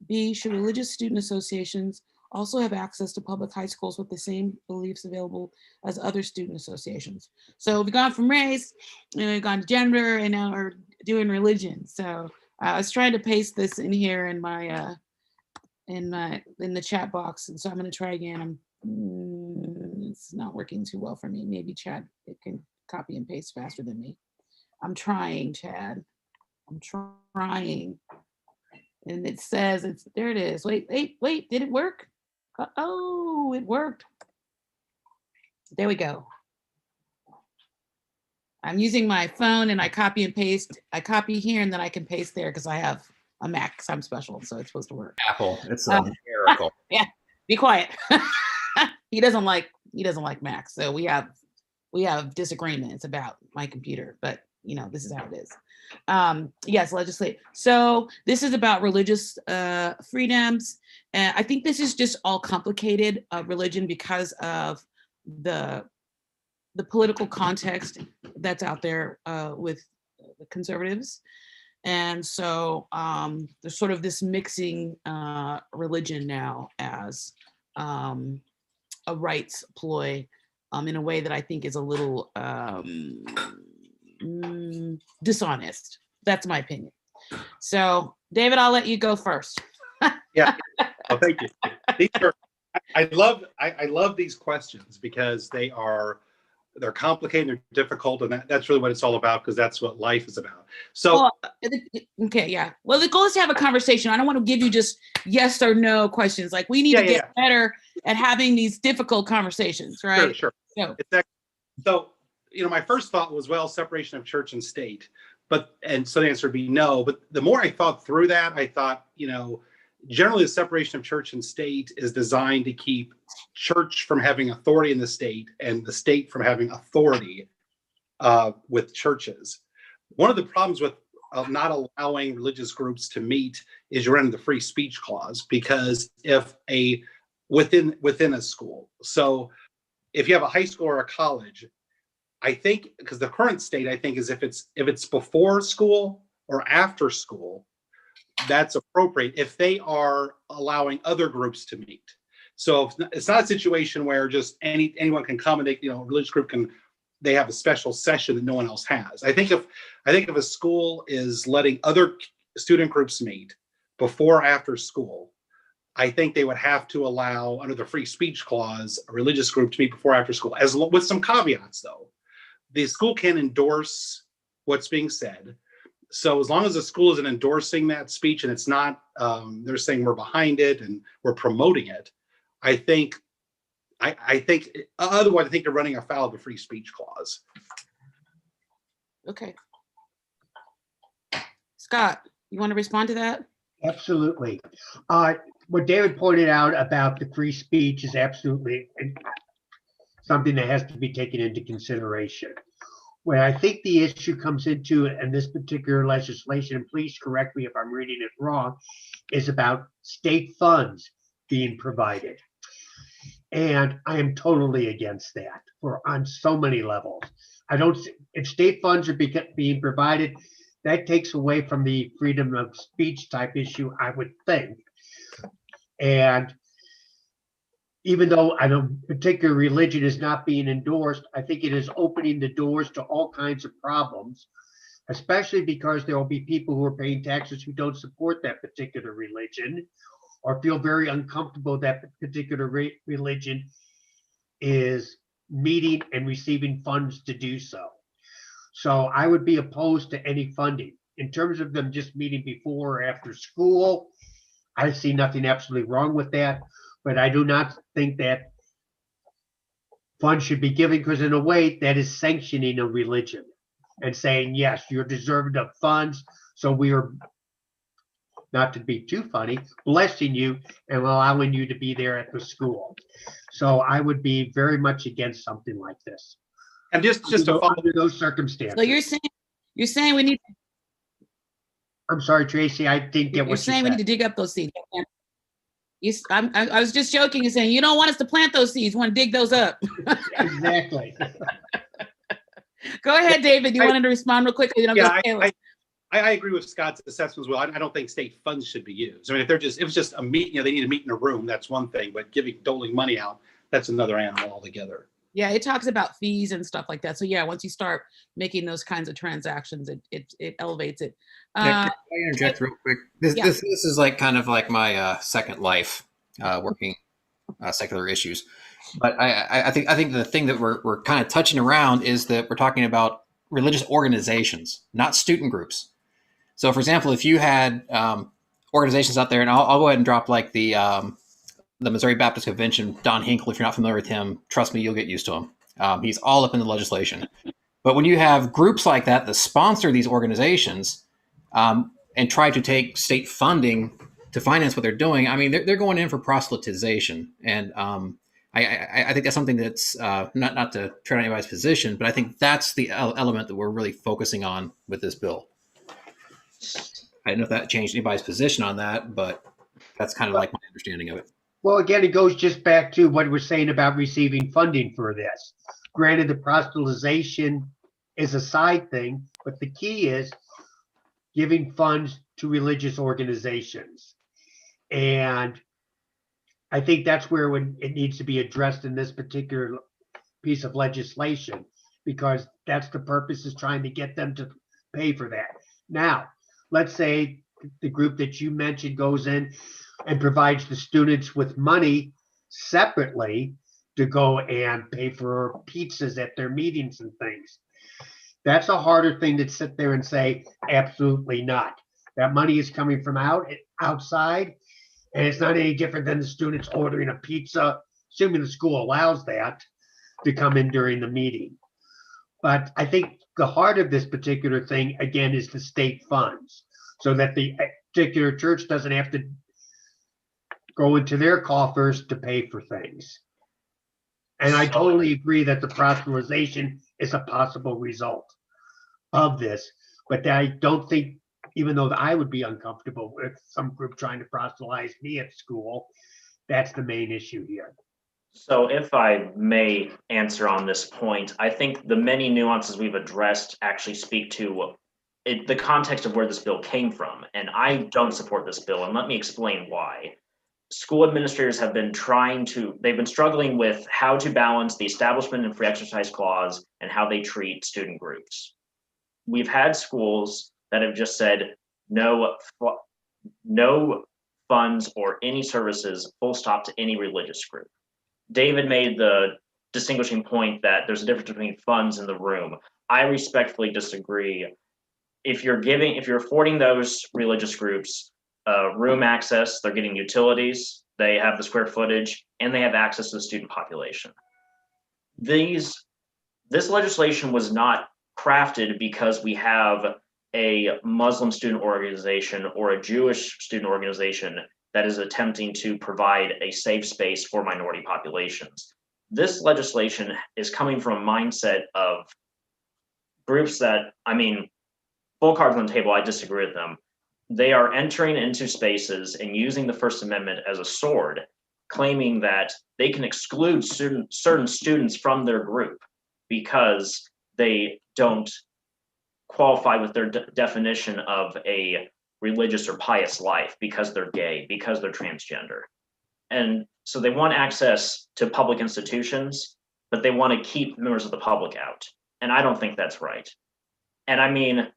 B, should religious student associations also have access to public high schools with the same beliefs available as other student associations? So we've gone from race, we've gone to gender, and now we're doing religion. So I was trying to paste this in here in my in the chat box, and so I'm going to try again. Let's It's not working too well for me. Maybe Chad, it can copy and paste faster than me. I'm trying, Chad. I'm trying. And it says it's there. It is. Wait. Did it work? Oh, it worked. There we go. I'm using my phone and I copy and paste. I copy here and then I can paste there because I have a Mac. So I'm special, so it's supposed to work. Apple. It's a miracle. Yeah. Be quiet. He doesn't like Macs, so we have disagreements about my computer, but this is how it is. Yes, legislate. So this is about religious freedoms. I think this is just all complicated religion because of the political context that's out there with the conservatives. And so there's sort of this mixing religion now as a rights ploy in a way that I think is a little dishonest. That's my opinion. So, David, I'll let you go first. Yeah. Oh, thank you. I love these questions because they're complicated, they're difficult, and that's really what it's all about because that's what life is about. So, okay, yeah. Well, the goal is to have a conversation. I don't want to give you just yes or no questions. Like we need to get better at having these difficult conversations, right? Sure. So, my first thought was, well, separation of church and state, and so the answer would be no. But the more I thought through that, I thought, generally the separation of church and state is designed to keep church from having authority in the state and the state from having authority with churches. One of the problems with not allowing religious groups to meet is you're under the free speech clause, because if within a school, so if you have a high school or a college, I think, because the current state, I think, is if it's before school or after school, that's appropriate if they are allowing other groups to meet. So it's not a situation where just anyone can come and a religious group they have a special session that no one else has. I think if a school is letting other student groups meet before or after school, I think they would have to allow, under the free speech clause, a religious group to meet before or after school, with some caveats though. The school can endorse what's being said. So as long as the school isn't endorsing that speech and it's not, they're saying we're behind it and we're promoting it, I think otherwise I think they're running afoul of the free speech clause. Okay. Scott, you want to respond to that? Absolutely. What David pointed out about the free speech is absolutely something that has to be taken into consideration. Where I think the issue comes into in this particular legislation, and please correct me if I'm reading it wrong, is about state funds being provided. And I am totally against that on so many levels. If state funds are being provided, that takes away from the freedom of speech type issue, I would think. And even though I know particular religion is not being endorsed, I think it is opening the doors to all kinds of problems, especially because there will be people who are paying taxes who don't support that particular religion or feel very uncomfortable that particular religion is meeting and receiving funds to do so. So I would be opposed to any funding. In terms of them just meeting before or after school, I see nothing absolutely wrong with that. But I do not think that funds should be given, because in a way that is sanctioning a religion and saying, yes, you're deserving of funds. So we are, not to be too funny, blessing you and allowing you to be there at the school. So I would be very much against something like this. And just to follow under those circumstances. So you're saying we need. I'm sorry, Tracy, I didn't get what you said. You're saying we need to dig up those seeds. I was just joking and saying you don't want us to plant those seeds. You want to dig those up. Exactly. Go ahead, David. You wanted to respond real quickly. I agree with Scott's assessment as well. I don't think state funds should be used. I mean, if it's just a meet, they need to meet in a room, that's one thing. But doling money out, that's another animal altogether. Yeah, it talks about fees and stuff like that. So yeah, once you start making those kinds of transactions, it elevates it. Can I interject real quick? This is like kind of like my second life working secular issues. But I think the thing that we're kind of touching around is that we're talking about religious organizations, not student groups. So, for example, if you had organizations out there, and I'll go ahead and drop like the Missouri Baptist Convention, Don Hinkle. If you're not familiar with him, trust me, you'll get used to him. He's all up in the legislation. But when you have groups like that sponsor these organizations and try to take state funding to finance what they're doing, I mean, they're going in for proselytization. And I think that's something that's not to tread on anybody's position, but I think that's the element that we're really focusing on with this bill. I don't know if that changed anybody's position on that, but that's kind of like my understanding of it. Well, again, it goes just back to what we're saying about receiving funding for this. Granted, the proselytization is a side thing, but the key is giving funds to religious organizations. And I think that's where it needs to be addressed in this particular piece of legislation, because that's the purpose, is trying to get them to pay for that. Now, let's say the group that you mentioned goes in and provides the students with money separately to go and pay for pizzas at their meetings and things. That's a harder thing to sit there and say, absolutely not. That money is coming from outside, and it's not any different than the students ordering a pizza, assuming the school allows that, to come in during the meeting. But I think the heart of this particular thing, again, is the state funds, so that the particular church doesn't have to go into their coffers to pay for things. And I totally agree that the proselytization is a possible result of this, but I don't think, even though I would be uncomfortable with some group trying to proselytize me at school, that's the main issue here. So if I may answer on this point, I think the many nuances we've addressed actually speak to the context of where this bill came from. And I don't support this bill, and let me explain why. School administrators have been they've been struggling with how to balance the Establishment and Free Exercise Clause and how they treat student groups. We've had schools that have just said, no funds or any services, full stop, to any religious group. David made the distinguishing point that there's a difference between funds in the room. I respectfully disagree. If you're affording those religious groups room access, they're getting utilities, they have the square footage, and they have access to the student population. This legislation was not crafted because we have a Muslim student organization or a Jewish student organization that is attempting to provide a safe space for minority populations. This legislation is coming from a mindset of groups that, full cards on the table, I disagree with them. They are entering into spaces and using the First Amendment as a sword, claiming that they can exclude certain students from their group because they don't qualify with their definition of a religious or pious life, because they're gay, because they're transgender. And so they want access to public institutions, but they want to keep members of the public out. And I don't think that's right. And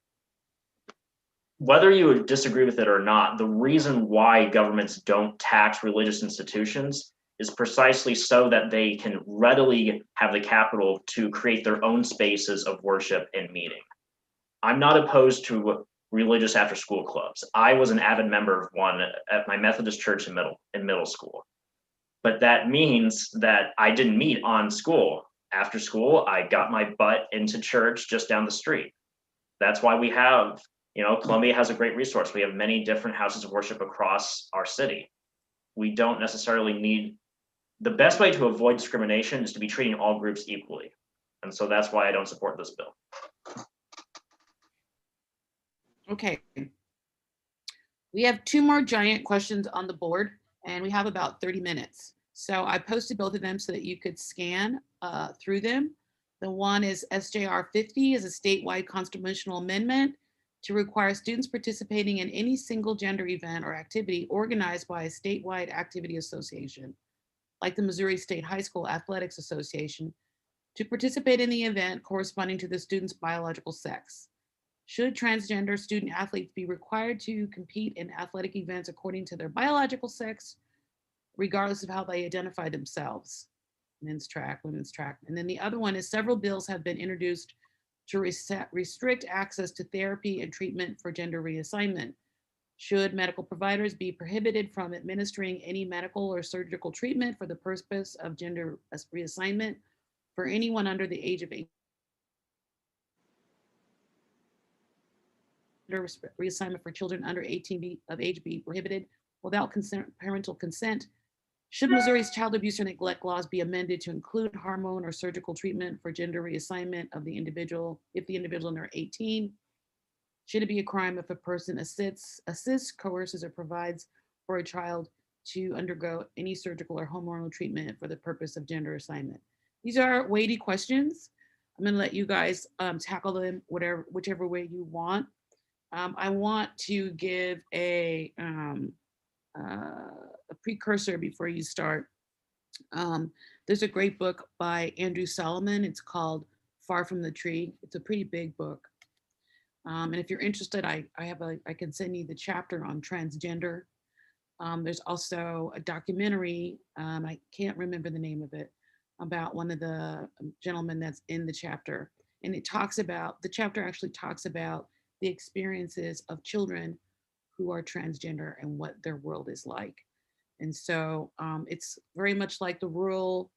whether you would disagree with it or not, the reason why governments don't tax religious institutions is precisely so that they can readily have the capital to create their own spaces of worship and meeting. I'm not opposed to religious after-school clubs. I was an avid member of one at my Methodist church in middle school. But that means that I didn't meet on school. After school, I got my butt into church just down the street. That's why we have, Columbia has a great resource. We have many different houses of worship across our city. We don't necessarily need, the best way to avoid discrimination is to be treating all groups equally. And so that's why I don't support this bill. Okay. We have 2 more giant questions on the board, and we have about 30 minutes. So I posted both of them so that you could scan through them. The one is SJR 50 is a statewide constitutional amendment to require students participating in any single gender event or activity organized by a statewide activity association, like the Missouri State High School Athletics Association, to participate in the event corresponding to the student's biological sex. Should transgender student athletes be required to compete in athletic events according to their biological sex, regardless of how they identify themselves? men's track, women's track. And then the other one is several bills have been introduced to restrict access to therapy and treatment for gender reassignment. Should medical providers be prohibited from administering any medical or surgical treatment for the purpose of gender reassignment for anyone under the age of 18? Reassignment for children under 18 of age be prohibited without parental consent. Should Missouri's child abuse or neglect laws be amended to include hormone or surgical treatment for gender reassignment of the individual if the individual under 18? Should it be a crime if a person assists, coerces, or provides for a child to undergo any surgical or hormonal treatment for the purpose of gender assignment? These are weighty questions. I'm going to let you guys tackle them whichever way you want. I want to give a precursor before you start. There's a great book by Andrew Solomon. It's called Far from the Tree. It's a pretty big book. And if you're interested, I can send you the chapter on transgender. There's also a documentary, I can't remember the name of it, about one of the gentlemen that's in the chapter. And it talks about, the chapter actually talks about the experiences of children who are transgender and what their world is like. And so it's very much like the rural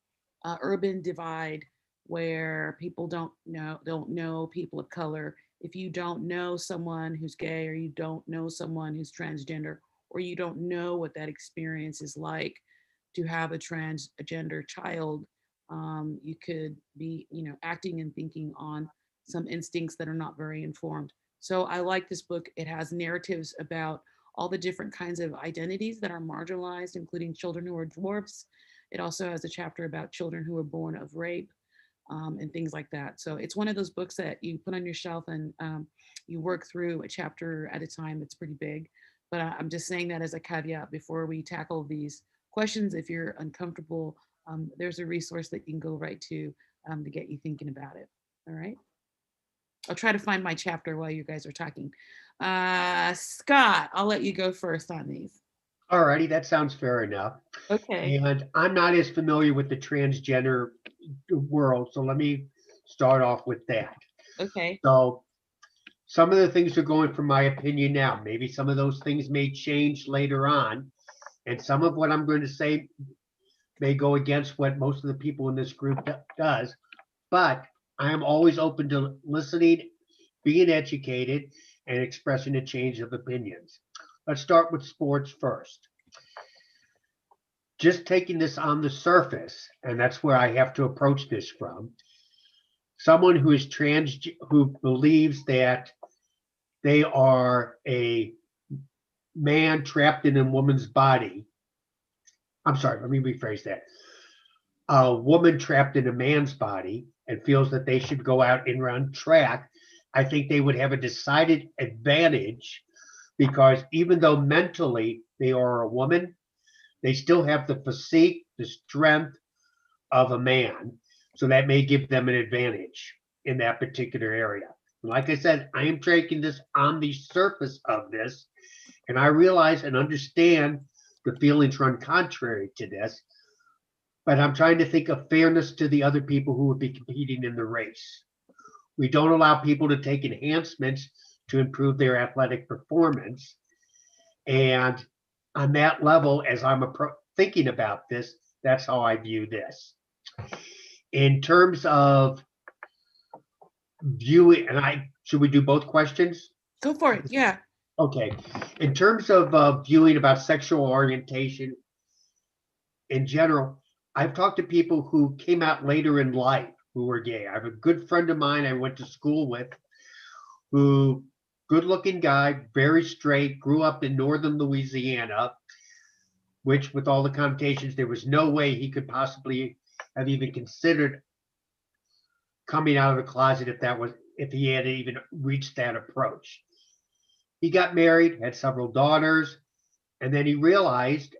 urban divide, where people don't know people of color. If you don't know someone who's gay, or you don't know someone who's transgender, or you don't know what that experience is like to have a transgender child, you could be, acting and thinking on some instincts that are not very informed. So I like this book. It has narratives about all the different kinds of identities that are marginalized, including children who are dwarfs. It also has a chapter about children who are born of rape. And things like that. So it's one of those books that you put on your shelf and you work through a chapter at a time. It's pretty big, but I'm just saying that as a caveat before we tackle these questions. If you're uncomfortable, there's a resource that you can go right to get you thinking about it. All right. I'll try to find my chapter while you guys are talking. Scott, I'll let you go first on these. All righty, that sounds fair enough. Okay. And I'm not as familiar with the transgender world, so let me start off with that. Okay. So some of the things are going from my opinion now. Maybe some of those things may change later on, and some of what I'm going to say may go against what most of the people in this group does, but I am always open to listening, being educated, and expressing a change of opinions. Let's start with sports first. Just taking this on the surface, and that's where I have to approach this from. Someone who is who believes that they are a man trapped in a woman's body. I'm sorry, let me rephrase that. A woman trapped in a man's body and feels that they should go out and run track. I think they would have a decided advantage, because even though mentally they are a woman, they still have the physique, the strength of a man. So that may give them an advantage in that particular area. Like I said, I am taking this on the surface of this, and I realize and understand the feelings run contrary to this, but I'm trying to think of fairness to the other people who would be competing in the race. We don't allow people to take enhancements to improve their athletic performance. And on that level, as I'm thinking about this, that's how I view this. In terms of viewing, and should we do both questions? Go for it. Yeah. Okay. In terms of viewing about sexual orientation in general, I've talked to people who came out later in life who were gay. I have a good friend of mine I went to school with, who, good-looking guy, very straight, grew up in northern Louisiana, which, with all the connotations, there was no way he could possibly have even considered coming out of the closet if he had even reached that approach. He got married, had several daughters, and then he realized,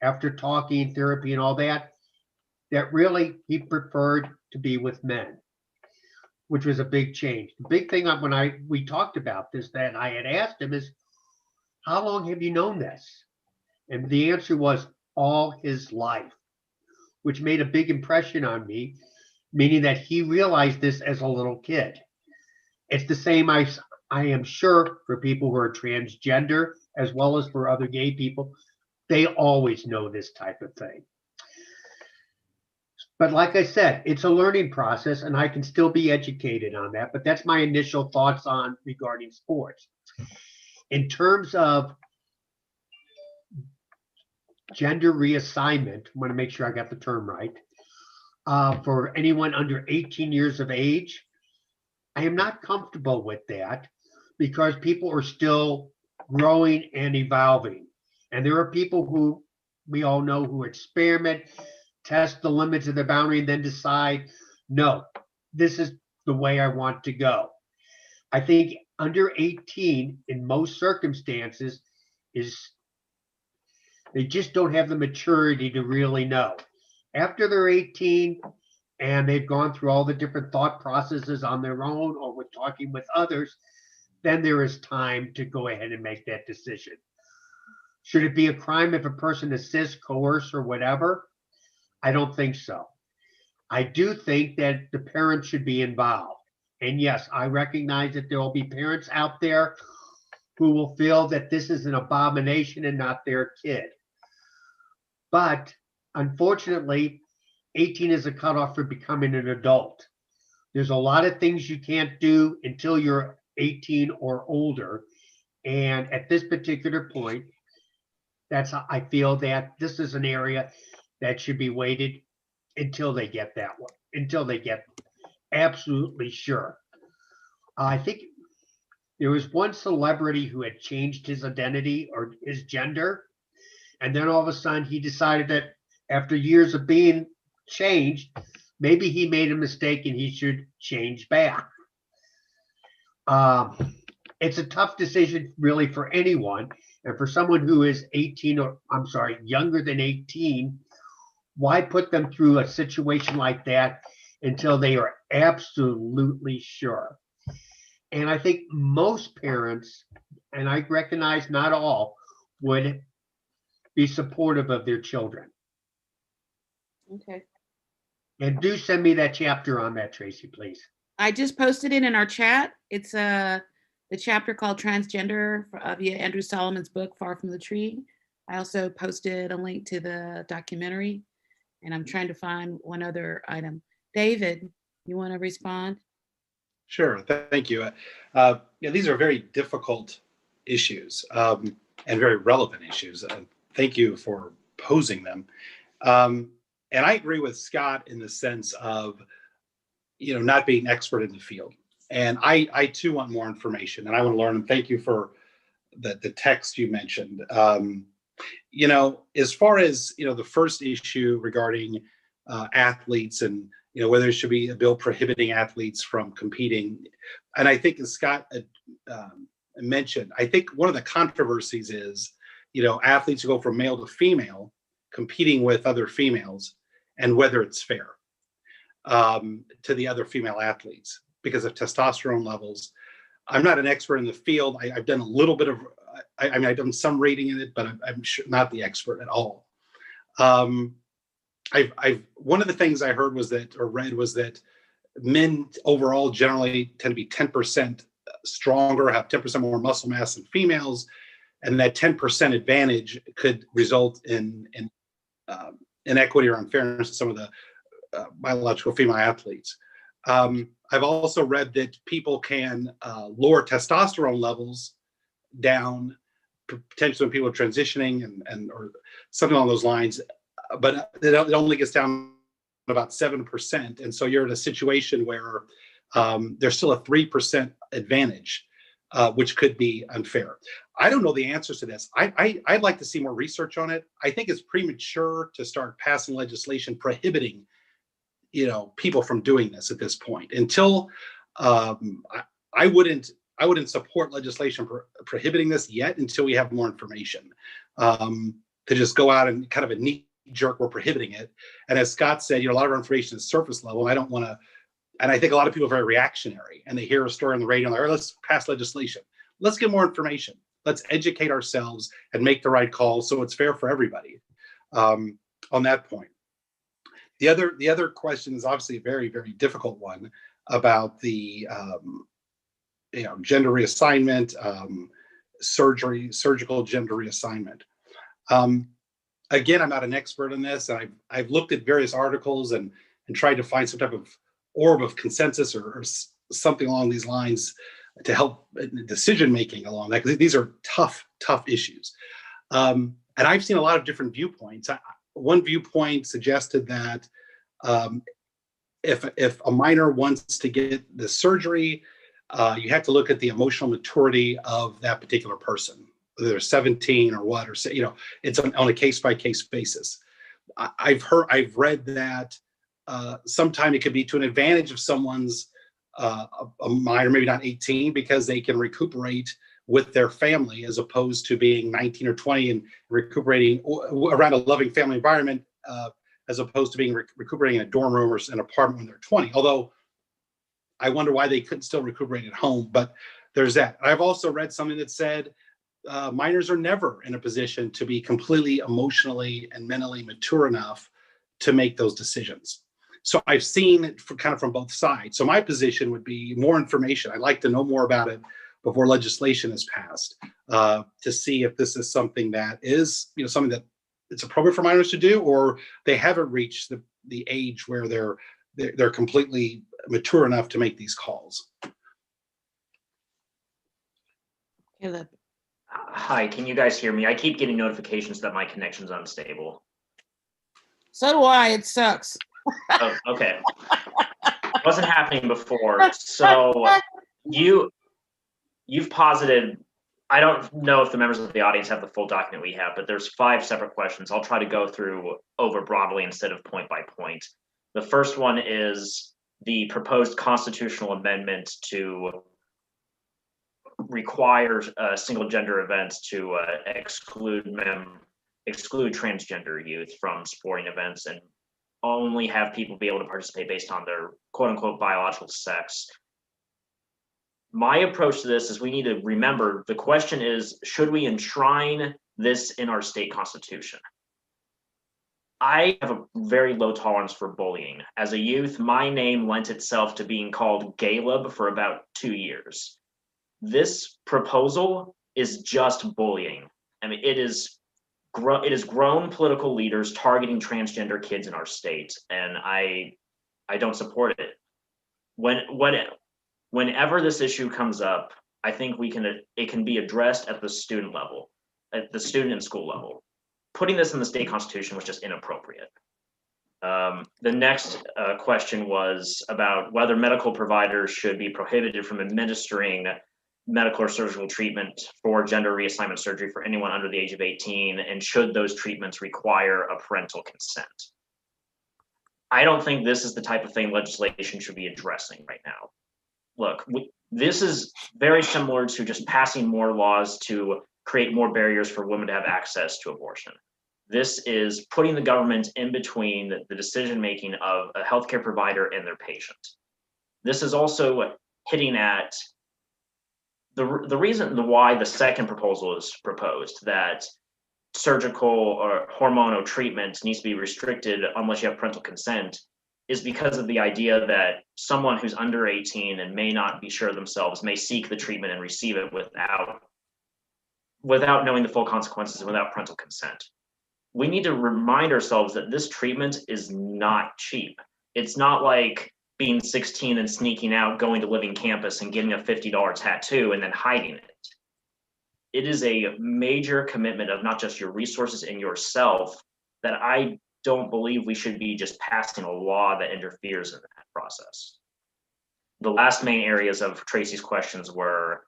after talking, therapy, and all that, that really he preferred to be with men, which was a big change. The big thing when we talked about this, that I had asked him is, how long have you known this? And the answer was all his life. which made a big impression on me, meaning that he realized this as a little kid. It's the same, I am sure, for people who are transgender, as well as for other gay people. They always know this type of thing. But like I said, it's a learning process, and I can still be educated on that. But that's my initial thoughts on regarding sports. In terms of gender reassignment, I want to make sure I got the term right. For anyone under 18 years of age, I am not comfortable with that because people are still growing and evolving. And there are people who we all know who experiment, test the limits of their boundary, and then decide, no, this is the way I want to go. I think under 18, in most circumstances, they just don't have the maturity to really know. After they're 18 and they've gone through all the different thought processes on their own or with talking with others, then there is time to go ahead and make that decision. Should it be a crime if a person assists, coerce, or whatever? I don't think so. I do think that the parents should be involved. And yes, I recognize that there will be parents out there who will feel that this is an abomination and not their kid. But unfortunately, 18 is a cutoff for becoming an adult. There's a lot of things you can't do until you're 18 or older. And at this particular point, that's how I feel that this is an area that should be waited until they get that one, until they get absolutely sure. I think there was one celebrity who had changed his identity or his gender. And then all of a sudden he decided that after years of being changed, maybe he made a mistake and he should change back. It's a tough decision really for anyone. And for someone who is 18 or I'm sorry, younger than 18, why put them through a situation like that until they are absolutely sure? And I think most parents, and I recognize not all, would be supportive of their children. Okay. And do send me that chapter on that, Tracy, please. I just posted it in our chat. It's the chapter called Transgender via Andrew Solomon's book, Far from the Tree. I also posted a link to the documentary, and I'm trying to find one other item. David, you want to respond? Sure, thank you. Yeah, these are very difficult issues and very relevant issues. Thank you for posing them. And I agree with Scott in the sense of, not being expert in the field. And I too want more information, and I want to learn. And thank you for the text you mentioned. As far as the first issue regarding athletes and whether there should be a bill prohibiting athletes from competing, and I think as Scott mentioned, I think one of the controversies is athletes who go from male to female competing with other females, and whether it's fair to the other female athletes because of testosterone levels. I'm not an expert in the field. I've done a little bit of, I've done some reading in it, but I'm sure not the expert at all. One of the things I heard was that, or read was that men overall generally tend to be 10% stronger, have 10% more muscle mass than females, and that 10% advantage could result in inequity or unfairness to some of the biological female athletes. I've also read that people can lower testosterone levels down, potentially when people are transitioning and or something along those lines, but it only gets down to about 7%. And so you're in a situation where there's still a 3% advantage, which could be unfair. I don't know the answers to this. I'd like to see more research on it. I think it's premature to start passing legislation prohibiting people from doing this at this point. Until I wouldn't support legislation prohibiting this yet until we have more information. To just go out and kind of a knee jerk, we're prohibiting it. And as Scott said, a lot of our information is surface level. I don't want to, and I think a lot of people are very reactionary, and they hear a story on the radio and they're like, let's pass legislation. Let's get more information. Let's educate ourselves and make the right call so it's fair for everybody on that point. The other question is obviously a very, very difficult one about the gender reassignment, surgical gender reassignment. Again, I'm not an expert in this, and I've looked at various articles and tried to find some type of orb of consensus or something along these lines to help decision making along that, because these are tough issues. And I've seen a lot of different viewpoints. One viewpoint suggested that if a minor wants to get the surgery, you have to look at the emotional maturity of that particular person, whether they're 17 or what, or it's on a case-by-case basis. I've read that sometime it could be to an advantage of someone's a minor, maybe not 18, because they can recuperate with their family as opposed to being 19 or 20 and recuperating around a loving family environment, as opposed to being recuperating in a dorm room or an apartment when they're 20. Although I wonder why they couldn't still recuperate at home, but there's that. I've also read something that said minors are never in a position to be completely emotionally and mentally mature enough to make those decisions. So I've seen it kind of from both sides. So my position would be more information. I'd like to know more about it before legislation is passed, to see if this is something that is, something that it's appropriate for minors to do, or they haven't reached the age where they're completely mature enough to make these calls. Caleb. Hi, can you guys hear me? I keep getting notifications that my connection's unstable. So do I. It sucks. Oh, okay. Wasn't happening before. So you've posited, I don't know if the members of the audience have the full document we have, but there's 5 separate questions. I'll try to go through over broadly instead of point by point. The first one is the proposed constitutional amendment to require single gender events to exclude transgender youth from sporting events and only have people be able to participate based on their quote unquote biological sex. My approach to this is we need to remember the question is, should we enshrine this in our state constitution? I have a very low tolerance for bullying. As a youth, my name lent itself to being called Caleb for about 2 years. This proposal is just bullying. I mean, it is grown political leaders targeting transgender kids in our state, and I don't support it. Whenever this issue comes up, I think it can be addressed at the student level, at the student and school level. Putting this in the state constitution was just inappropriate. The next question was about whether medical providers should be prohibited from administering medical or surgical treatment for gender reassignment surgery for anyone under the age of 18, and should those treatments require a parental consent? I don't think this is the type of thing legislation should be addressing right now. Look, this is very similar to just passing more laws to create more barriers for women to have access to abortion. This is putting the government in between the decision-making of a healthcare provider and their patient. This is also hitting at the reason why the second proposal is proposed, that surgical or hormonal treatment needs to be restricted unless you have parental consent, is because of the idea that someone who's under 18 and may not be sure of themselves may seek the treatment and receive it without knowing the full consequences and without parental consent. We need to remind ourselves that this treatment is not cheap. It's not like being 16 and sneaking out, going to Living Campus and getting a $50 tattoo and then hiding it. It is a major commitment of not just your resources and yourself that I don't believe we should be just passing a law that interferes in that process. The last main areas of Tracy's questions were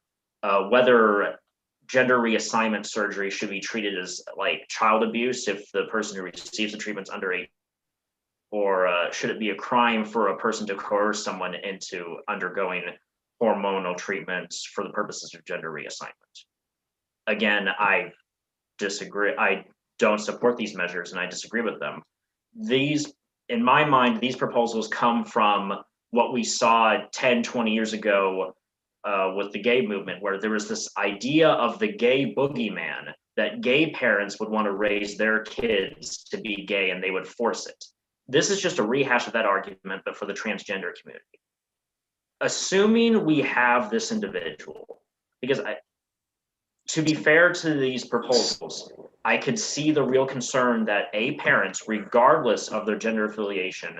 whether gender reassignment surgery should be treated as like child abuse if the person who receives the treatment's under 8, or should it be a crime for a person to coerce someone into undergoing hormonal treatments for the purposes of gender reassignment? Again, I disagree. I don't support these measures and I disagree with them. These, in my mind, these proposals come from what we saw 10, 20 years ago with the gay movement, where there was this idea of the gay boogeyman, that gay parents would want to raise their kids to be gay and they would force it. This is just a rehash of that argument, but for the transgender community. Assuming we have this individual, because to be fair to these proposals, I could see the real concern that parents, regardless of their gender affiliation,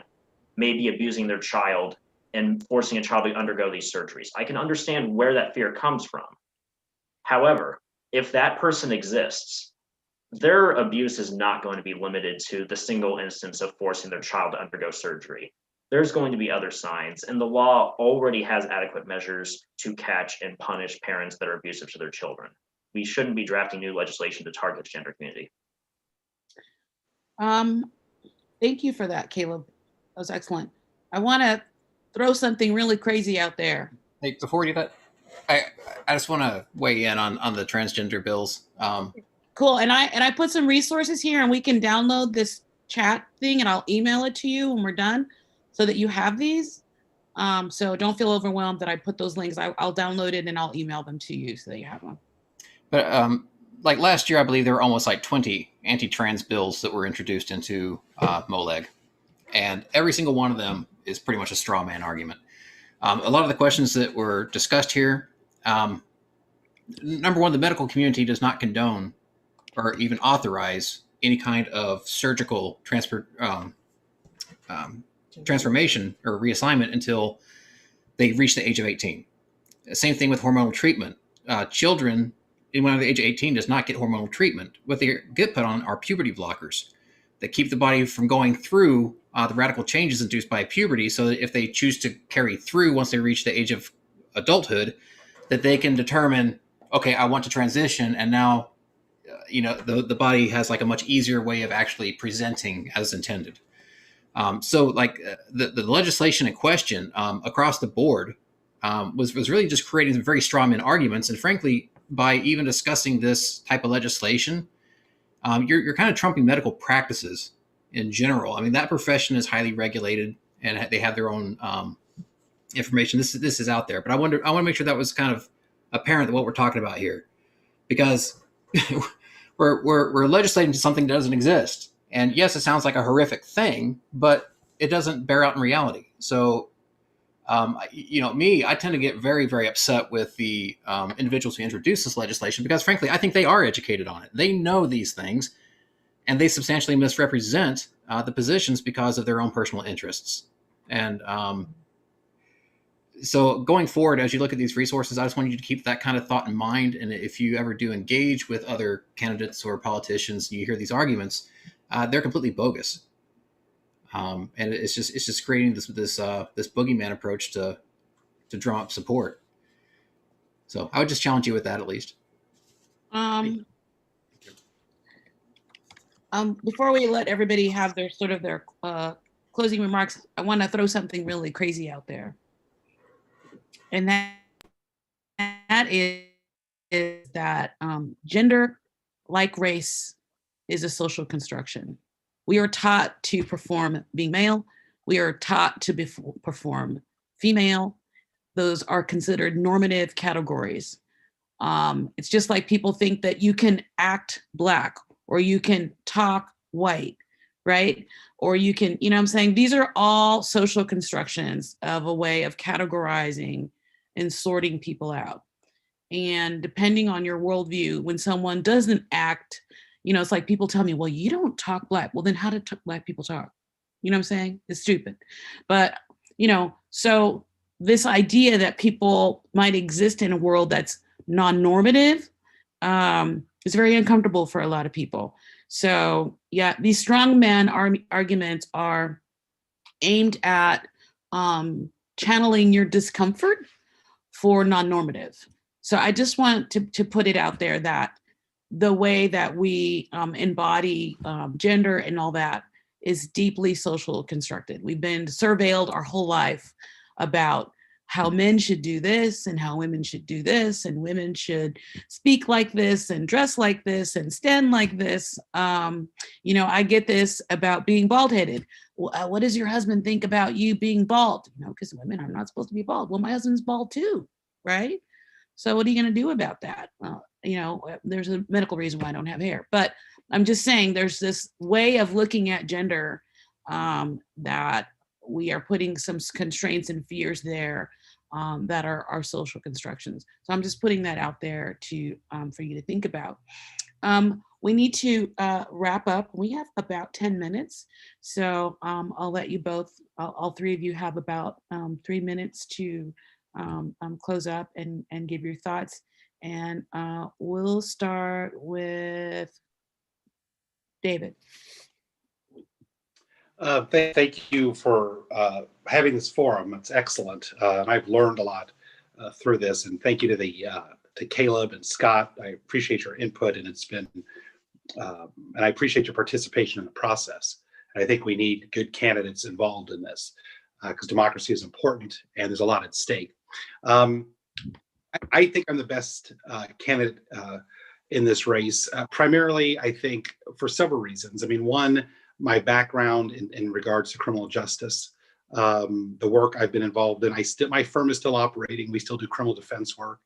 may be abusing their child and forcing a child to undergo these surgeries. I can understand where that fear comes from. However, if that person exists, their abuse is not going to be limited to the single instance of forcing their child to undergo surgery. There's going to be other signs, and the law already has adequate measures to catch and punish parents that are abusive to their children. We shouldn't be drafting new legislation to target the gender community. Thank you for that, Caleb. That was excellent. I want to throw something really crazy out there. Hey, before we do that, I just want to weigh in on the transgender bills. Cool. And I put some resources here, and we can download this chat thing, and I'll email it to you when we're done so that you have these. So don't feel overwhelmed that I put those links. I'll download it and I'll email them to you so that you have them. But like last year, I believe there were almost like 20 anti-trans bills that were introduced into MOLEG. And every single one of them is pretty much a straw man argument. A lot of the questions that were discussed here, number one, the medical community does not condone or even authorize any kind of surgical transformation or reassignment until they reach the age of 18. Same thing with hormonal treatment. Children when under the age of 18 does not get hormonal treatment. What they get put on are puberty blockers that keep the body from going through the radical changes induced by puberty, so that if they choose to carry through once they reach the age of adulthood, that they can determine, okay, I want to transition, and now the body has like a much easier way of actually presenting as intended. So like the legislation in question across the board was really just creating some very strawman arguments. And frankly, by even discussing this type of legislation, you're kind of trumping medical practices in general. I mean, that profession is highly regulated and they have their own information. This is out there, but I want to make sure that was kind of apparent what we're talking about here, because we're legislating to something that doesn't exist. And yes, it sounds like a horrific thing, but it doesn't bear out in reality. So, I tend to get very, very upset with the individuals who introduce this legislation, because frankly, I think they are educated on it. They know these things, and they substantially misrepresent the positions because of their own personal interests. And so going forward, as you look at these resources, I just want you to keep that kind of thought in mind. And if you ever do engage with other candidates or politicians, and you hear these arguments, they're completely bogus. And it's just creating this boogeyman approach to drum up support. So I would just challenge you with that, at least. Before we let everybody have their closing remarks, I want to throw something really crazy out there, and that is that gender, like race, is a social construction. We are taught to perform being male. We are taught to perform female. Those are considered normative categories. It's just like people think that you can act Black, or you can talk white, right? Or you can, you know what I'm saying? These are all social constructions of a way of categorizing and sorting people out. And depending on your worldview, when someone doesn't act, it's like people tell me, well, you don't talk Black. Well, then how do Black people talk? You know what I'm saying? It's stupid. But, so this idea that people might exist in a world that's non-normative is very uncomfortable for a lot of people. So yeah, these strongman arguments are aimed at channeling your discomfort for non-normative. So I just want to put it out there that the way that we embody gender and all that is deeply social constructed. We've been surveilled our whole life about how men should do this and how women should do this, and women should speak like this and dress like this and stand like this. I get this about being bald-headed. Well, what does your husband think about you being bald? Because women are not supposed to be bald. Well, my husband's bald too, right? So what are you going to do about that? Well, there's a medical reason why I don't have hair, but I'm just saying there's this way of looking at gender that we are putting some constraints and fears there that are our social constructions. So I'm just putting that out there to for you to think about. We need to wrap up. We have about 10 minutes. So I'll let you both, all three of you have about 3 minutes to close up and give your thoughts. And we'll start with David. Thank you for having this forum. It's excellent. And I've learned a lot through this. And thank you to Caleb and Scott. I appreciate your input, and it's been, and I appreciate your participation in the process. And I think we need good candidates involved in this because democracy is important and there's a lot at stake. I think I'm the best candidate in this race. Primarily, I think for several reasons. I mean, one, my background in regards to criminal justice, the work I've been involved in. My firm is still operating. We still do criminal defense work.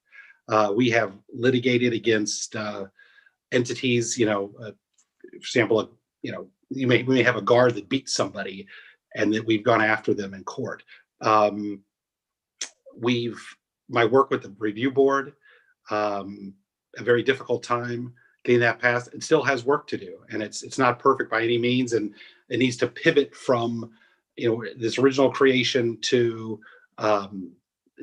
We have litigated against entities. For example, we may have a guard that beats somebody, and that we've gone after them in court. My work with the review board, a very difficult time getting that passed. It still has work to do, and it's not perfect by any means, and it needs to pivot from this original creation to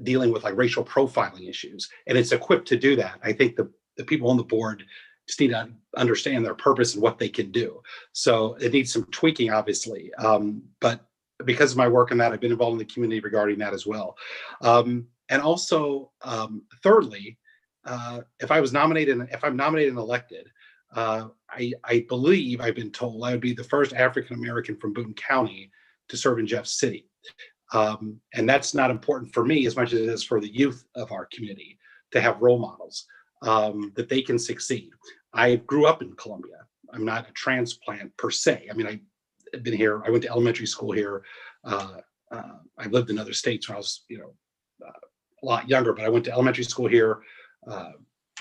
dealing with like racial profiling issues, and it's equipped to do that. I think the people on the board just need to understand their purpose and what they can do. So it needs some tweaking, obviously, but because of my work in that, I've been involved in the community regarding that as well. And also, thirdly, if I'm nominated and elected, I believe I've been told I would be the first African-American from Boone County to serve in Jeff City. And that's not important for me as much as it is for the youth of our community to have role models that they can succeed. I grew up in Columbia. I'm not a transplant per se. I mean, I've been here. I went to elementary school here. I lived in other states when I was, a lot younger, but I went to elementary school here,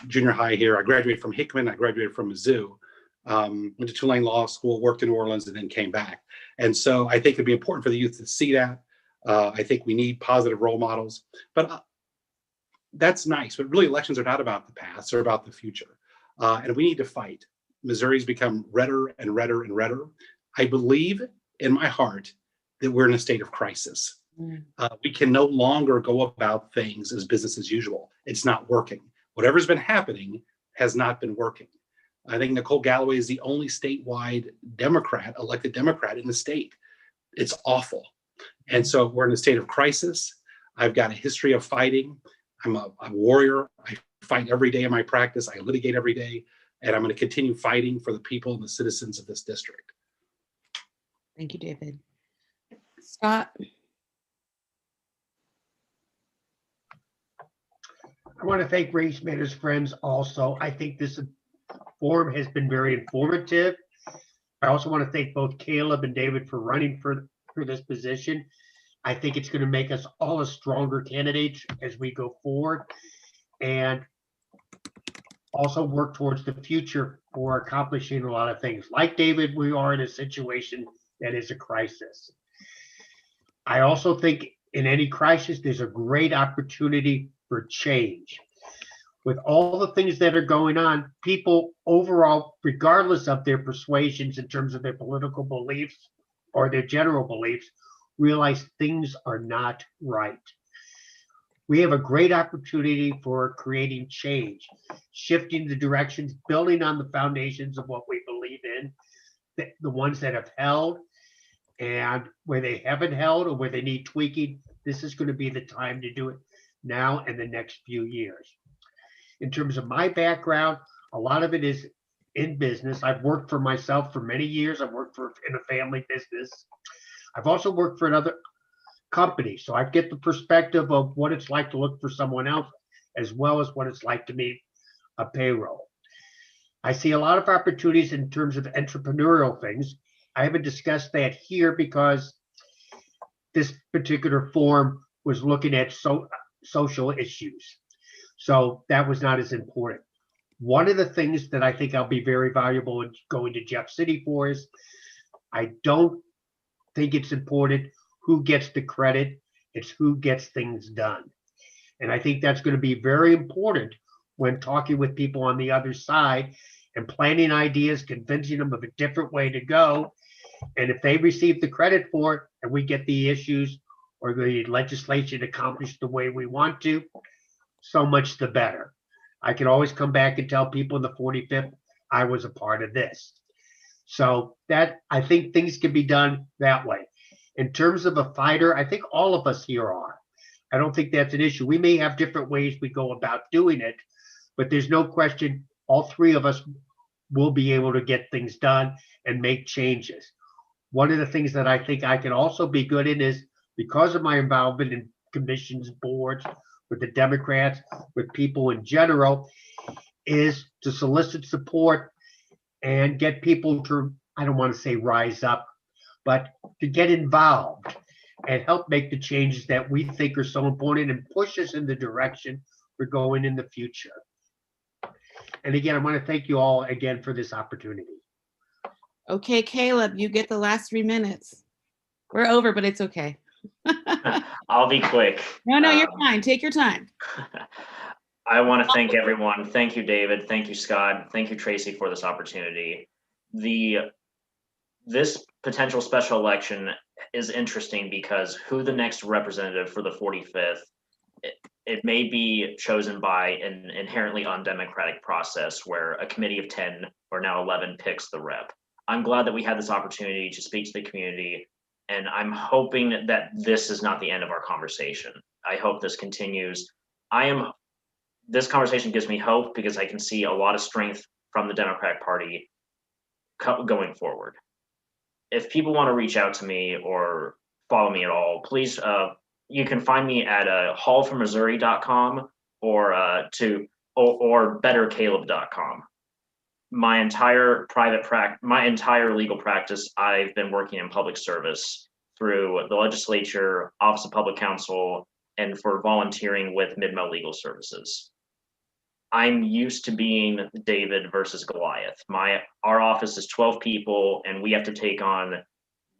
junior high here. I graduated from Hickman. I graduated from Mizzou. Went to Tulane Law School, worked in New Orleans, and then came back. And so I think it'd be important for the youth to see that. I think we need positive role models, but that's nice. But really, elections are not about the past; they're about the future, and we need to fight. Missouri's become redder and redder and redder. I believe in my heart that we're in a state of crisis. We can no longer go about things as business as usual. It's not working. Whatever's been happening has not been working. I think Nicole Galloway is the only statewide elected Democrat in the state. It's awful. And so we're in a state of crisis. I've got a history of fighting. I'm a warrior. I fight every day in my practice. I litigate every day. And I'm going to continue fighting for the people and the citizens of this district. Thank you, David. Scott? I want to thank Race Matters Friends also. I think this forum has been very informative. I also want to thank both Caleb and David for running for this position. I think it's going to make us all a stronger candidates as we go forward, and also work towards the future for accomplishing a lot of things. Like David, we are in a situation that is a crisis. I also think in any crisis, there's a great opportunity for change. With all the things that are going on, people overall, regardless of their persuasions in terms of their political beliefs or their general beliefs, realize things are not right. We have a great opportunity for creating change, shifting the directions, building on the foundations of what we believe in, the ones that have held, and where they haven't held or where they need tweaking. This is going to be the time to do it now and the next few years. In terms of my background, a lot of it is in business. I've worked for myself for many years. I've worked in a family business. I've also worked for another company. So I get the perspective of what it's like to look for someone else, as well as what it's like to meet a payroll. I see a lot of opportunities in terms of entrepreneurial things. I haven't discussed that here because this particular forum was looking at social issues. So that was not as important. One of the things that I think I'll be very valuable in going to Jeff City for is I don't think it's important who gets the credit. It's who gets things done. And I think that's going to be very important when talking with people on the other side and planning ideas, convincing them of a different way to go. And if they receive the credit for it and we get the issues or the legislation accomplished the way we want to, so much the better. I can always come back and tell people in the 45th, I was a part of this. So that, I think things can be done that way. In terms of a fighter, I think all of us here are. I don't think that's an issue. We may have different ways we go about doing it, but there's no question all three of us will be able to get things done and make changes. One of the things that I think I can also be good in is, because of my involvement in commissions, boards, with the Democrats, with people in general, is to solicit support and get people to, I don't want to say rise up, but to get involved and help make the changes that we think are so important and push us in the direction we're going in the future. And again, I want to thank you all again for this opportunity. Okay, Caleb, you get the last 3 minutes. We're over, but it's okay. I'll be quick. No, you're fine. Take your time. I want to thank everyone. Thank you, David. Thank you, Scott. Thank you, Tracy, for this opportunity. This potential special election is interesting because who the next representative for the 45th, it may be chosen by an inherently undemocratic process where a committee of 10 or now 11 picks the rep. I'm glad that we had this opportunity to speak to the community, and I'm hoping that this is not the end of our conversation. I hope this continues. This conversation gives me hope because I can see a lot of strength from the Democratic Party going forward. If people want to reach out to me or follow me at all, please, you can find me at hallformissouri.com or bettercaleb.com. My entire my entire legal practice, I've been working in public service through the Legislature, Office of Public Counsel, and for volunteering with Midmo Legal Services. I'm used to being David versus Goliath. Our office is 12 people, and we have to take on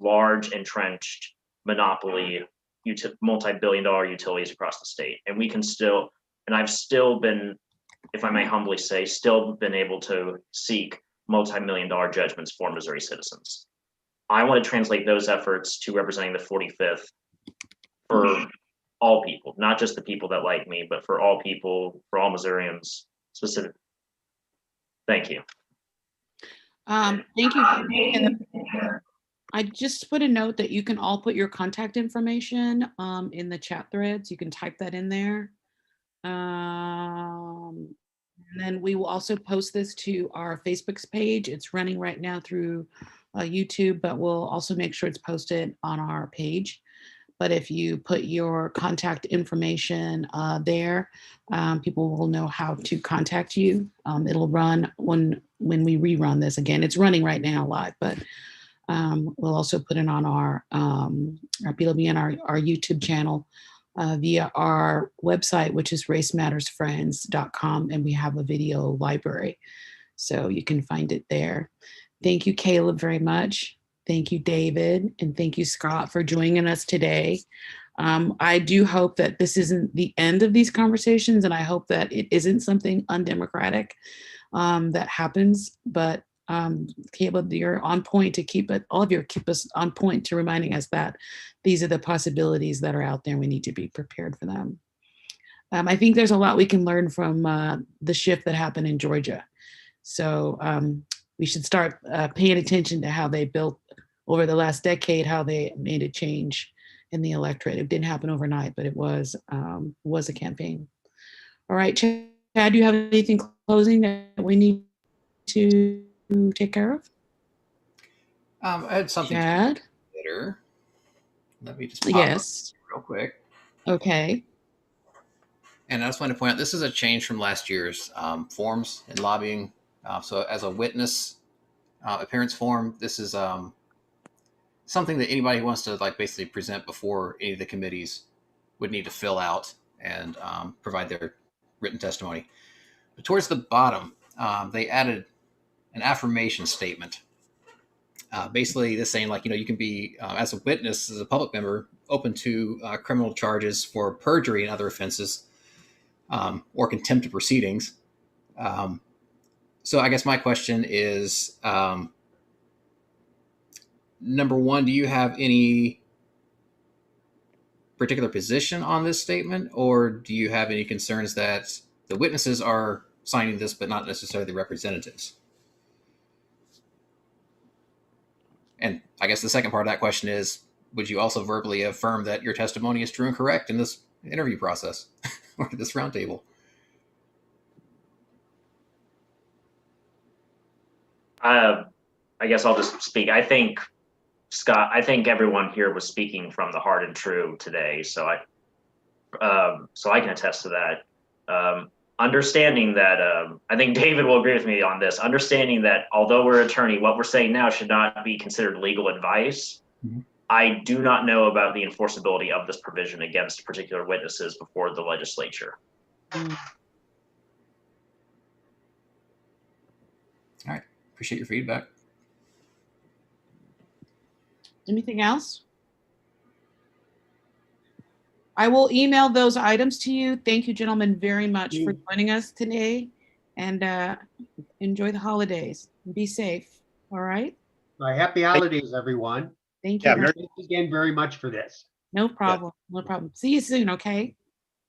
large, entrenched monopoly, multi-billion-dollar utilities across the state. And I've still been, if I may humbly say, still been able to seek multi-million-dollar judgments for Missouri citizens. I want to translate those efforts to representing the 45th for all people, not just the people that like me, but for all people, for all Missourians specifically. Thank you. Thank you. I just put a note that you can all put your contact information in the chat threads. You can type that in there. And then we will also post this to our Facebook page. It's running right now through YouTube, but we'll also make sure it's posted on our page. But if you put your contact information there, people will know how to contact you. It'll run when we rerun this again. It's running right now live, but we'll also put it on our BLB and our YouTube channel via our website, which is racemattersfriends.com, and we have a video library, so you can find it there. Thank you, Caleb, very much. Thank you, David, and thank you, Scott, for joining us today. I do hope that this isn't the end of these conversations, and I hope that it isn't something undemocratic that happens, but Caleb, you're on point to keep us on point to reminding us that these are the possibilities that are out there and we need to be prepared for them. I think there's a lot we can learn from the shift that happened in Georgia. So we should start paying attention to how they built over the last decade, how they made a change in the electorate. It didn't happen overnight, but it was a campaign. All right, Chad, do you have anything closing that we need to take care of? I had something Chad? to consider. Let me just pop Yes. real quick. Okay. And I just want to point out, this is a change from last year's forms in lobbying. So as a witness appearance form, this is something that anybody who wants to basically present before any of the committees would need to fill out and provide their written testimony. But towards the bottom, they added an affirmation statement. basically this saying like, you can be, as a witness, as a public member, open to criminal charges for perjury and other offenses, or contempt of proceedings. So I guess my question is, number one, do you have any particular position on this statement, or do you have any concerns that the witnesses are signing this, but not necessarily the representatives? And I guess the second part of that question is, would you also verbally affirm that your testimony is true and correct in this interview process or this roundtable? I guess I'll just speak. I think, Scott, I think everyone here was speaking from the heart and true today. So I can attest to that. Understanding that, I think David will agree with me on this, understanding that although we're an attorney, what we're saying now should not be considered legal advice. Mm-hmm. I do not know about the enforceability of this provision against particular witnesses before the legislature. All right. Appreciate your feedback. Anything else? I will email those items to you. Thank you, gentlemen, very much for joining us today, and enjoy the holidays. Be safe. All right. Happy holidays, everyone. Thank you. Thanks again very much for this. No problem. No problem. See you soon. Okay.